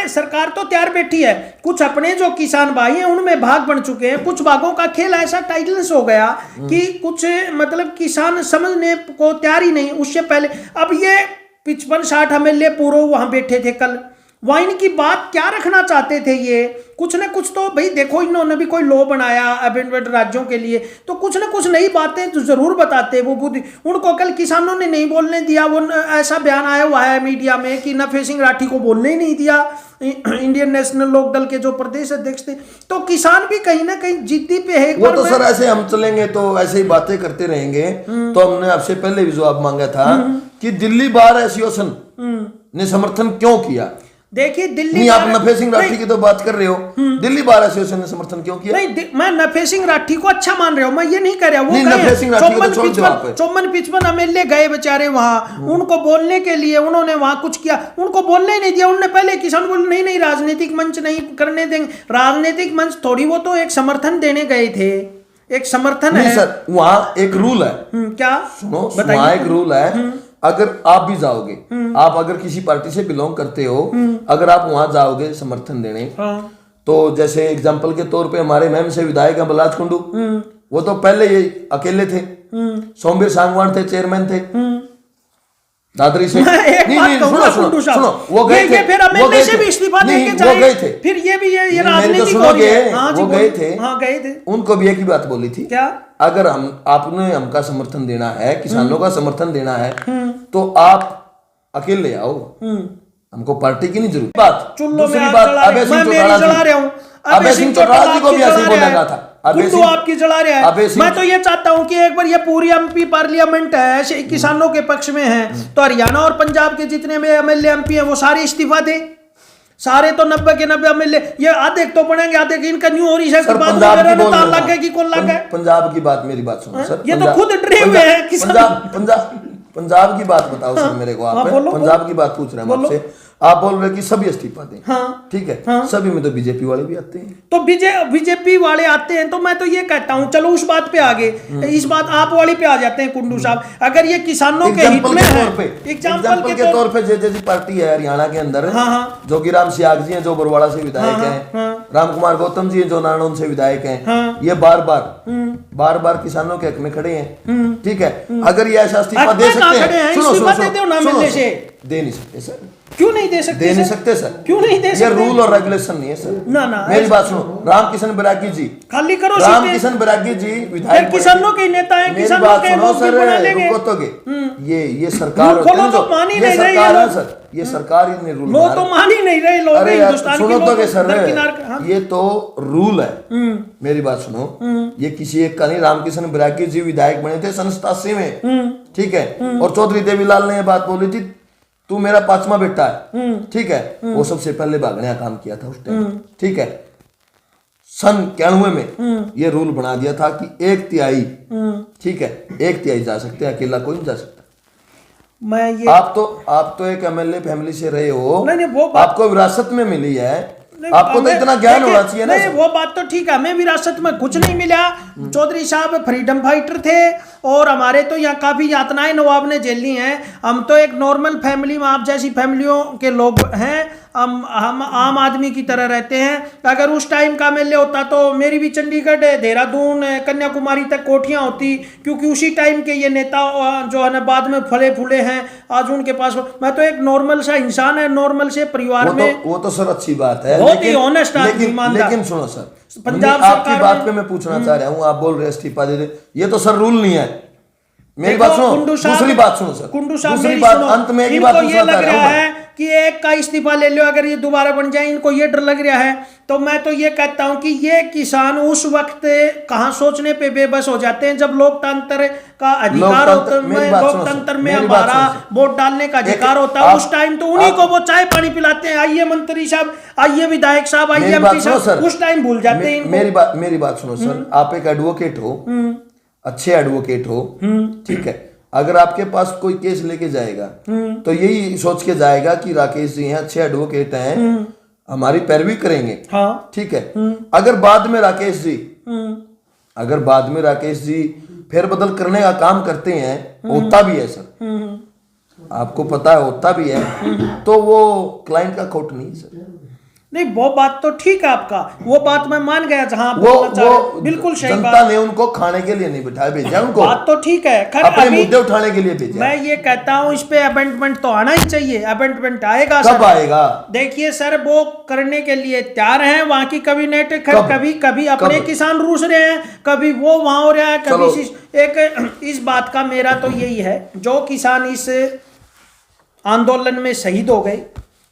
सरकार तो तैयार बैठी है, कुछ अपने जो किसान भाई हैं उनमें भाग बन चुके हैं, कुछ भागों का खेल ऐसा टाइटल्स हो गया कि कुछ मतलब किसान समझने को तैयार ही नहीं। उससे पहले अब ये 55-60 एमएलए पूर्व वहां बैठे थे कल, वहाँ इनकी बात क्या रखना चाहते थे? ये कुछ न कुछ तो भाई देखो, इन्होंने भी कोई लॉ बनाया अमेंडमेंट राज्यों के लिए, तो कुछ न कुछ नई बातें तो जरूर बताते वो बुद्धि। उनको कल किसानों ने नहीं बोलने दिया, वो ऐसा बयान आया हुआ है मीडिया में कि नफे सिंह राठी को बोलने ही नहीं दिया, इंडियन नेशनल लोक दल के जो प्रदेश अध्यक्ष थे। तो किसान भी कहीं ना कहीं जिद्दी पे है। वो तो सर ऐसे हम चलेंगे तो ऐसे ही बातें करते रहेंगे। तो हमने आपसे पहले भी जवाब मांगा था कि दिल्ली बार एसोसिएशन ने समर्थन क्यों किया? देखिए दिल्ली, नहीं आप नफे सिंह राठी की तो बात कर रहे हो, दिल्ली बार एसोसिएशन ने समर्थन क्यों किया? नहीं, मैं नफे सिंह राठी को अच्छा मान रहा हूँ, मैं ये नहीं कह रहा। वो नफे सिंह राठी को तो छोड़ दो आप। 54-55 एमएलए गए बेचारे वहां, उनको बोलने के लिए उन्होंने वहां कुछ किया, उनको बोलने ही नहीं दिया। उन्होंने पहले किसान बोले नहीं राजनीतिक मंच नहीं करने देंगे। राजनीतिक मंच थोड़ी, वो तो एक समर्थन देने गए थे, एक समर्थन है सर। वहां एक रूल है, क्या सुनो, वहां एक रूल है, अगर आप भी जाओगे, आप अगर किसी पार्टी से बिलोंग करते हो, अगर आप वहां जाओगे समर्थन देने, तो जैसे एग्जांपल के तौर पे हमारे मैम से विधायक हैं बलराज कुंडू, वो तो पहले ये अकेले थे, सोमवीर सांगवान थे, चेयरमैन थे दादरी से। मैं एक नहीं, बात नहीं, कहूंगा सुनो, कुंडू साहब, सुनो, वो गए ये थे, फिर वो एमएलए गए से थे। भी इस्तीफा नहीं, देके वो जाए, गए थे। फिर ये भी ये नहीं, मेरी तो राजनीति हो रही सुनोगे, है। हाँ जी, वो गए थे। हाँ गए थे। उनको भी एक ही बात बोली थी, क्या? अगर आपने हमका समर्थन देना है, किसानों का समर्थन देना है, तो आप अकेले आओ, हमको पार्टी की नहीं जरूरत। बात चुल्लो में दूसरी आग बात, जला रहे, मैं मेरी जला रहा हूँ, अभय सिंह चौटाला जी को भी ऐसे ही बोला गया था। कुंडू आपकी जला रहा अभय है। सिंह- मैं तो ये चाहता हूँ कि एक बार ये पूरी एमपी पार्लियामेंट है ऐसे किसानों के पक्ष में है, तो हरियाणा और पंजाब के जितने में एमएलए एमपी हैं वो सारे इस्तीफा दें। सारे तो 90 के 90 एमएलए, ये आधे तो बनेंगे, आधे की इनका न्यू हो रही है। सर, बाद पंजाब में की बोल ताल रहा लग गए कि कौन लग गए। पंजाब की बात, मेरी बात सुनो सर। ये तो पंजाब- खुद डरे हुए हैं किसान। पंजाब की बात बताओ सर मेरे को। आप बोलो, पंजाब की बात पूछ रहे हैं हम बोलो। आपसे। आप बोल रहे हैं कि सभी इस्तीफा दें, हाँ, ठीक है। हाँ। सभी में तो बीजेपी वाले भी आते हैं। तो बीजेपी वाले आते हैं, तो मैं तो ये कहता हूं, चलो उस बात पे आगे, इस बात आप वाली पे आ जाते हैं कुंडू साहब। अगर ये किसानों के हित एग्जाम्पल में के है, तौर पे, एग्जाम्पल के तौर पे जैसी पार्टी है हरियाणा के अंदर, हाँ, हाँ। जोगीराम सियाग जी हैं जो बरवाड़ा से विधायक हाँ, हैं, हाँ। राम कुमार गौतम जी हैं जो नारनौल से विधायक हैं, हाँ। ये बार बार किसानों के हक में खड़े हैं, ठीक है। अगर ये ऐसा इस्तीफा हक दे में कहाँ सकते खड़े हैं? हैं, सुनो इस्तीफा सुनो दे दो ना सुनो, मिलने सुनो, से। दे नहीं सकते सर, क्यों नहीं दे सकते? दे नहीं सर? सकते सर, क्यों नहीं दे ये सकते? रूल और रेगुलेशन नहीं है सर। ना, ना, मेरी ऐसा- बात सुनो, रामकिशन बैरागी जी, खाली करो राम सीटें। किशन बैरागी जी फिर विधायक किसानों के नेता हैं, मेरी किसानों बात के सुनो लोग भी सर, बना लेंगे। रुको तो ये सरकार रूल होती है खोलो ना तो जो, मान ही ये नहीं रहे ये सरकार है लोग। सर, ये सरकार ही ने रूल लो बना तो रहे। मान ही नहीं रहे लोग, अरे यार, हिंदुस्तान के सुनो लोग तो के सर, दरकिनार के- हाँ। ये तो रूल है। मेरी बात सुनो, ये किसी एक का नहीं, रामकिशन बैरागी जी विधायक बने थे सन 87 में, ठीक है। और चौधरी देवीलाल ने ये बात बोली थी, तू मेरा 5वां बेटा है, ठीक है। वो सबसे पहले भागने का काम किया था उस टाइम, ठीक है। सन 91 में ये रूल बना दिया था कि 1/3, ठीक है, 1/3 जा सकते हैं, अकेला कोई नहीं जा सकता। मैं ये आप तो एक एमएलए फैमिली से रहे हो, नहीं, वो बात- आपको विरासत में मिली है, नहीं, आपको तो हमें- इतना ज्ञान देखिए, होना चाहिए ना नहीं, सर। वो बात तो ठीक है, हमें विरासत में कुछ नहीं मिला। चौधरी साहब फ्रीडम फाइटर थे और हमारे तो यहाँ काफी यातनाएं नवाब ने झेली हैं। हम तो एक नॉर्मल फैमिली में, आप जैसी फैमिलियों के लोग हैं, हम आम आदमी की तरह रहते हैं। अगर उस टाइम का एमएलए होता तो मेरी भी चंडीगढ़, देहरादून, कन्याकुमारी तक कोठियां होती, क्योंकि उसी टाइम के ये नेता जो है ना बाद में फले फूले हैं, आज उनके पास। मैं तो एक नॉर्मल सा इंसान है, नॉर्मल से परिवार में, वो तो सर अच्छी बात है, बहुत ही honest आदमी, ईमानदार। लेकिन सुनो सर, पंजाब आपकी सरकार बात ने- पे मैं पूछना चाह रहा हूँ, आप बोल रहे हैं इस्तीफा दे दे, ये तो सर रूल नहीं है। मेरी देखो, बात सुनो, कुंडू साहब- दूसरी बात सुनो सर, कुंडू साहब दूसरी मेरी बात, सुनो, अंत में एक ही इनको बात ये पूछना लग चाह रहा रहा हूँ मैं। है कि एक का इस्तीफा ले लो, अगर ये दोबारा बन जाए, इनको ये डर लग रहा है। तो मैं तो ये कहता हूं कि ये किसान उस वक्त कहां सोचने पे बेबस हो जाते हैं जब लोकतंत्र का अधिकार होता मेरी है, बात सुनो लोकतंत्र सर, में मेरी बात हमारा सुनो सर। वोट डालने का अधिकार एक- होता है। आप- उस टाइम तो उन्हीं आप- को वो चाय पानी पिलाते हैं, आइए मंत्री साहब, आइए विधायक साहब, आइए मेरी बात एमपी सुनो साहब, सर, उस टाइम भूल जाते हैं इनको। मेरी बात सुनो सर, आप एक एडवोकेट हो, अच्छे एडवोकेट हो, ठीक है। अगर आपके पास कोई केस लेके जाएगा तो यही सोच के जाएगा कि राकेश जी हैं, अच्छे एडवोकेट हैं, हमारी पैरवी करेंगे, हाँ, ठीक है। अगर बाद में राकेश जी फेरबदल करने का काम करते हैं, होता भी है सर, आपको पता है होता भी है, तो वो क्लाइंट का खोट नहीं है सर। नहीं, वो बात तो ठीक है आपका, वो बात मैं मान गया, जहां आप बोलना चाह रहे हैं, बिल्कुल सही जनता बात। ने उनको खाने के लिए नहीं बिठाया, भेजा उनको, बात तो ठीक है, खैर अपने अभी मुद्दे उठाने के लिए भेजा। मैं ये कहता हूं इस पे अमेंडमेंट तो आना ही चाहिए। अमेंडमेंट आएगा कब सर, आएगा? देखिए सर, वो करने के लिए तैयार हैं वहां की कैबिनेट। कभी अपने कब? किसान रूस रहे हैं, कभी वो वहां हो रहा है, चलो। कभी इस बात का मेरा तो यही है, जो किसान इस आंदोलन में शहीद हो गए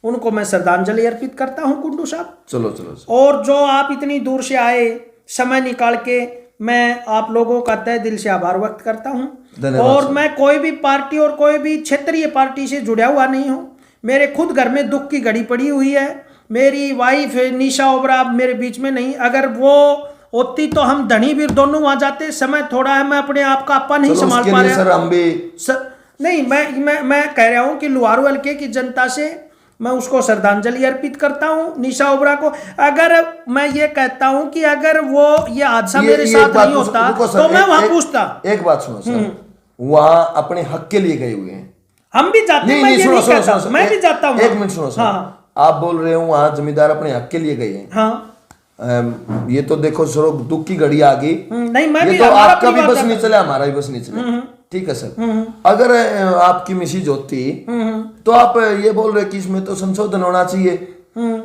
उनको मैं श्रद्धांजलि अर्पित करता हूं कुंडू साहब। चलो और जो आप इतनी दूर से आए, समय निकाल के, मैं आप लोगों का तहे दिल से आभार व्यक्त करता हूं। धन्यवाद और सर। मैं कोई भी पार्टी और कोई भी क्षेत्रीय पार्टी से जुड़ा हुआ नहीं हूं। मेरे खुद घर में दुख की घड़ी पड़ी हुई है। मेरी वाइफ निशा ओबरा मेरे बीच में नहीं, अगर वो होती तो हम धनी भी दोनों वहां जाते। समय थोड़ा है, मैं अपने आप का अपा नहीं संभाल पा रहा। सर हम भी नहीं, मैं कह रहा हूं कि लुहारू हल्के की जनता से मैं उसको श्रद्धांजलि अर्पित करता हूं, निशा ओबरा को। अगर मैं ये कहता हूं कि अगर वो ये हादसा मेरे साथ नहीं होता तो मैं वहां पूछता। एक बात सुनो सर, वहां अपने हक के लिए गए हुए हैं, हम भी जाते हैं, मैं ये नहीं कहता, मैं भी जाता हूं। एक मिनट सुनो सर, आप बोल रहे हो वहां जमींदार अपने हक के लिए गए हैं, हाँ, ये तो देखो सर दुख की घड़ी आ गई। नहीं मैं ये भी तो हमारा आपका भी परिवार बस नहीं चला, हमारा भी बस नहीं चला। ठीक है सर, अगर आपकी मिसेज होती तो आप ये बोल रहे कि इसमें तो संशोधन होना चाहिए,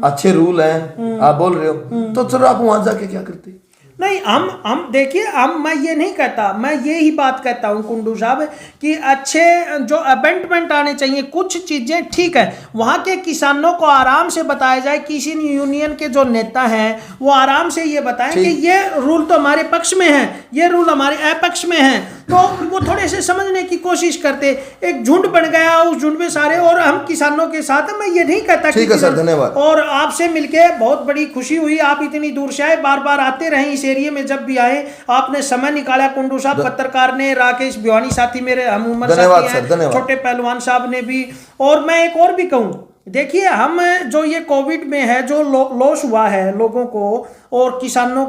अच्छे रूल हैं, आप बोल रहे हो, तो सर आप वहां जाके क्या करते? नहीं हम देखिए, मैं ये नहीं कहता, मैं ये ही बात कहता हूँ कुंडू साहब कि अच्छे जो अमेंडमेंट आने चाहिए, कुछ चीज़ें ठीक है, वहाँ के किसानों को आराम से बताया जाए, किसी यूनियन के जो नेता हैं वो आराम से ये बताएं कि ये रूल तो हमारे पक्ष में है, ये रूल हमारे अपक्ष में है, तो वो थोड़े से समझने की कोशिश करते। एक झुंड बन गया, उस झुंड में सारे और हम किसानों के साथ हैं। मैं ये नहीं कहता। ठीक है सर, धन्यवाद। और आपसे मिलके बहुत बड़ी खुशी हुई, आप इतनी दूर से आए, बार बार आते रहे इस एरिया में, जब भी आए आपने समय निकाला। कुंडू साहब पत्रकार ने, राकेश भिवानी साथी मेरे हम उम्र साथी हैं, छोटे पहलवान साहब ने भी। और मैं एक और भी कहूँ, देखिए हम जो ये कोविड में है जो लॉस हुआ है लोगों को और किसानों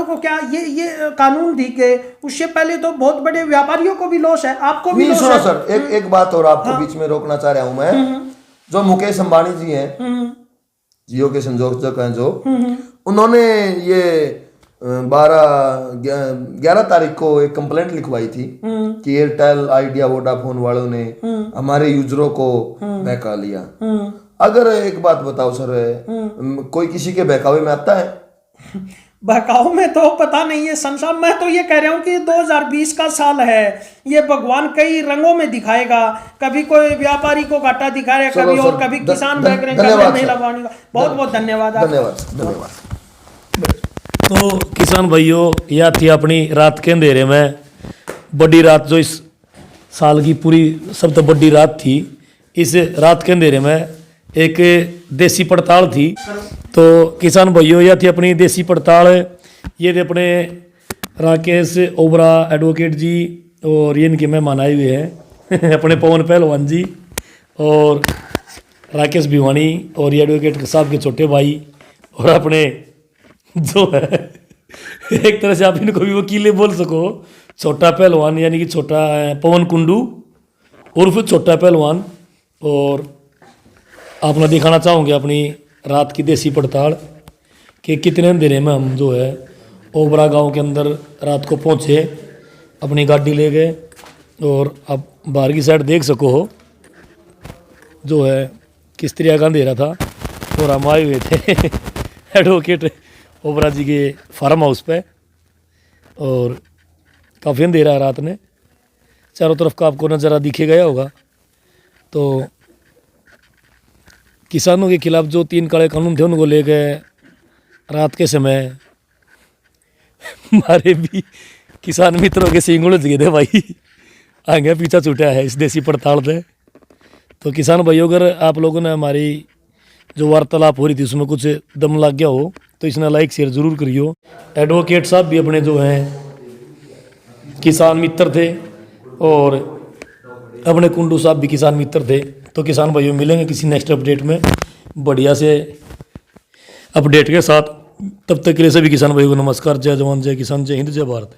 को क्या ये कानून दी गए, उससे पहले तो बहुत बड़े व्यापारियों को भी लॉस है, आपको भी लॉस है। सर एक बात और आपको बीच में रोकना चाह रहा हूं मैं। जो मुकेश अंबानी जी हैं, जियो के संयोजक हैं, जो उन्होंने ये 11 तारीख को एक कंप्लेंट लिखवाई थी कि एयरटेल, आइडिया, वोडाफोन वालों ने हमारे यूजरों को बहका लिया। अगर एक बात बताओ सर, कोई किसी के बहकावे में आता है? बहकाव में तो पता नहीं है संसार। मैं तो ये कह रहा हूँ कि 2020 का साल है, ये भगवान कई रंगों में दिखाएगा। कभी कोई व्यापारी को घाटा दिखाएगा, कभी और कभी किसान बहक रहे, कभी महिला वाणी। बहुत बहुत धन्यवाद। धन्यवाद। तो किसान भाइयों, यह थी अपनी रात के अंधेरे में बड़ी रात, जो इस साल की पूरी सबसे बड़ी रात थी। इस रात के अंधेरे में एक देसी पड़ताल थी। तो किसान भाइयों, यह थी अपनी देसी पड़ताल। ये थे अपने राकेश ओबरा एडवोकेट जी, और ये इनके मेहमान आए हुए हैं अपने पवन पहलवान जी और राकेश भिवानी, और ये एडवोकेट साहब के छोटे भाई, और अपने जो है एक तरह से आप इनको भी वकीले बोल सको, छोटा पहलवान, यानी कि छोटा पवन कुंडू उर्फ छोटा पहलवान। और आपने दिखाना चाहूँगे अपनी रात की देसी पड़ताल कि कितने अंधेरे में हम जो है ओबरा गांव के अंदर रात को पहुँचे, अपनी गाड़ी ले गए। और आप बाहर की साइड देख सको हो जो है किस तरह का अंधेरा था। और हम आए हुए थे एडवोकेट ओबरा जी के फार्म हाउस पे, और काफ़ी अंधेरा है रात में, चारों तरफ का आपको नज़ारा दिखे गया होगा। तो किसानों के खिलाफ जो 3 काले कानून थे उनको लेकर रात के समय हमारे भी किसान मित्रों के सींग उलझ गए थे भाई, आगे पीछा छूटा है इस देसी पड़ताल पे। तो किसान भाइयों, अगर आप लोगों ने हमारी जो वार्तालाप हो रही थी उसमें कुछ दम लग गया हो तो इसने लाइक शेयर ज़रूर करियो। एडवोकेट साहब भी अपने जो हैं किसान मित्र थे, और अपने कुंडू साहब भी किसान मित्र थे। तो किसान भाइयों, मिलेंगे किसी नेक्स्ट अपडेट में बढ़िया से अपडेट के साथ। तब तक के लिए सभी किसान भाइयों को नमस्कार। जय जवान, जय किसान, जय हिंद, जय भारत।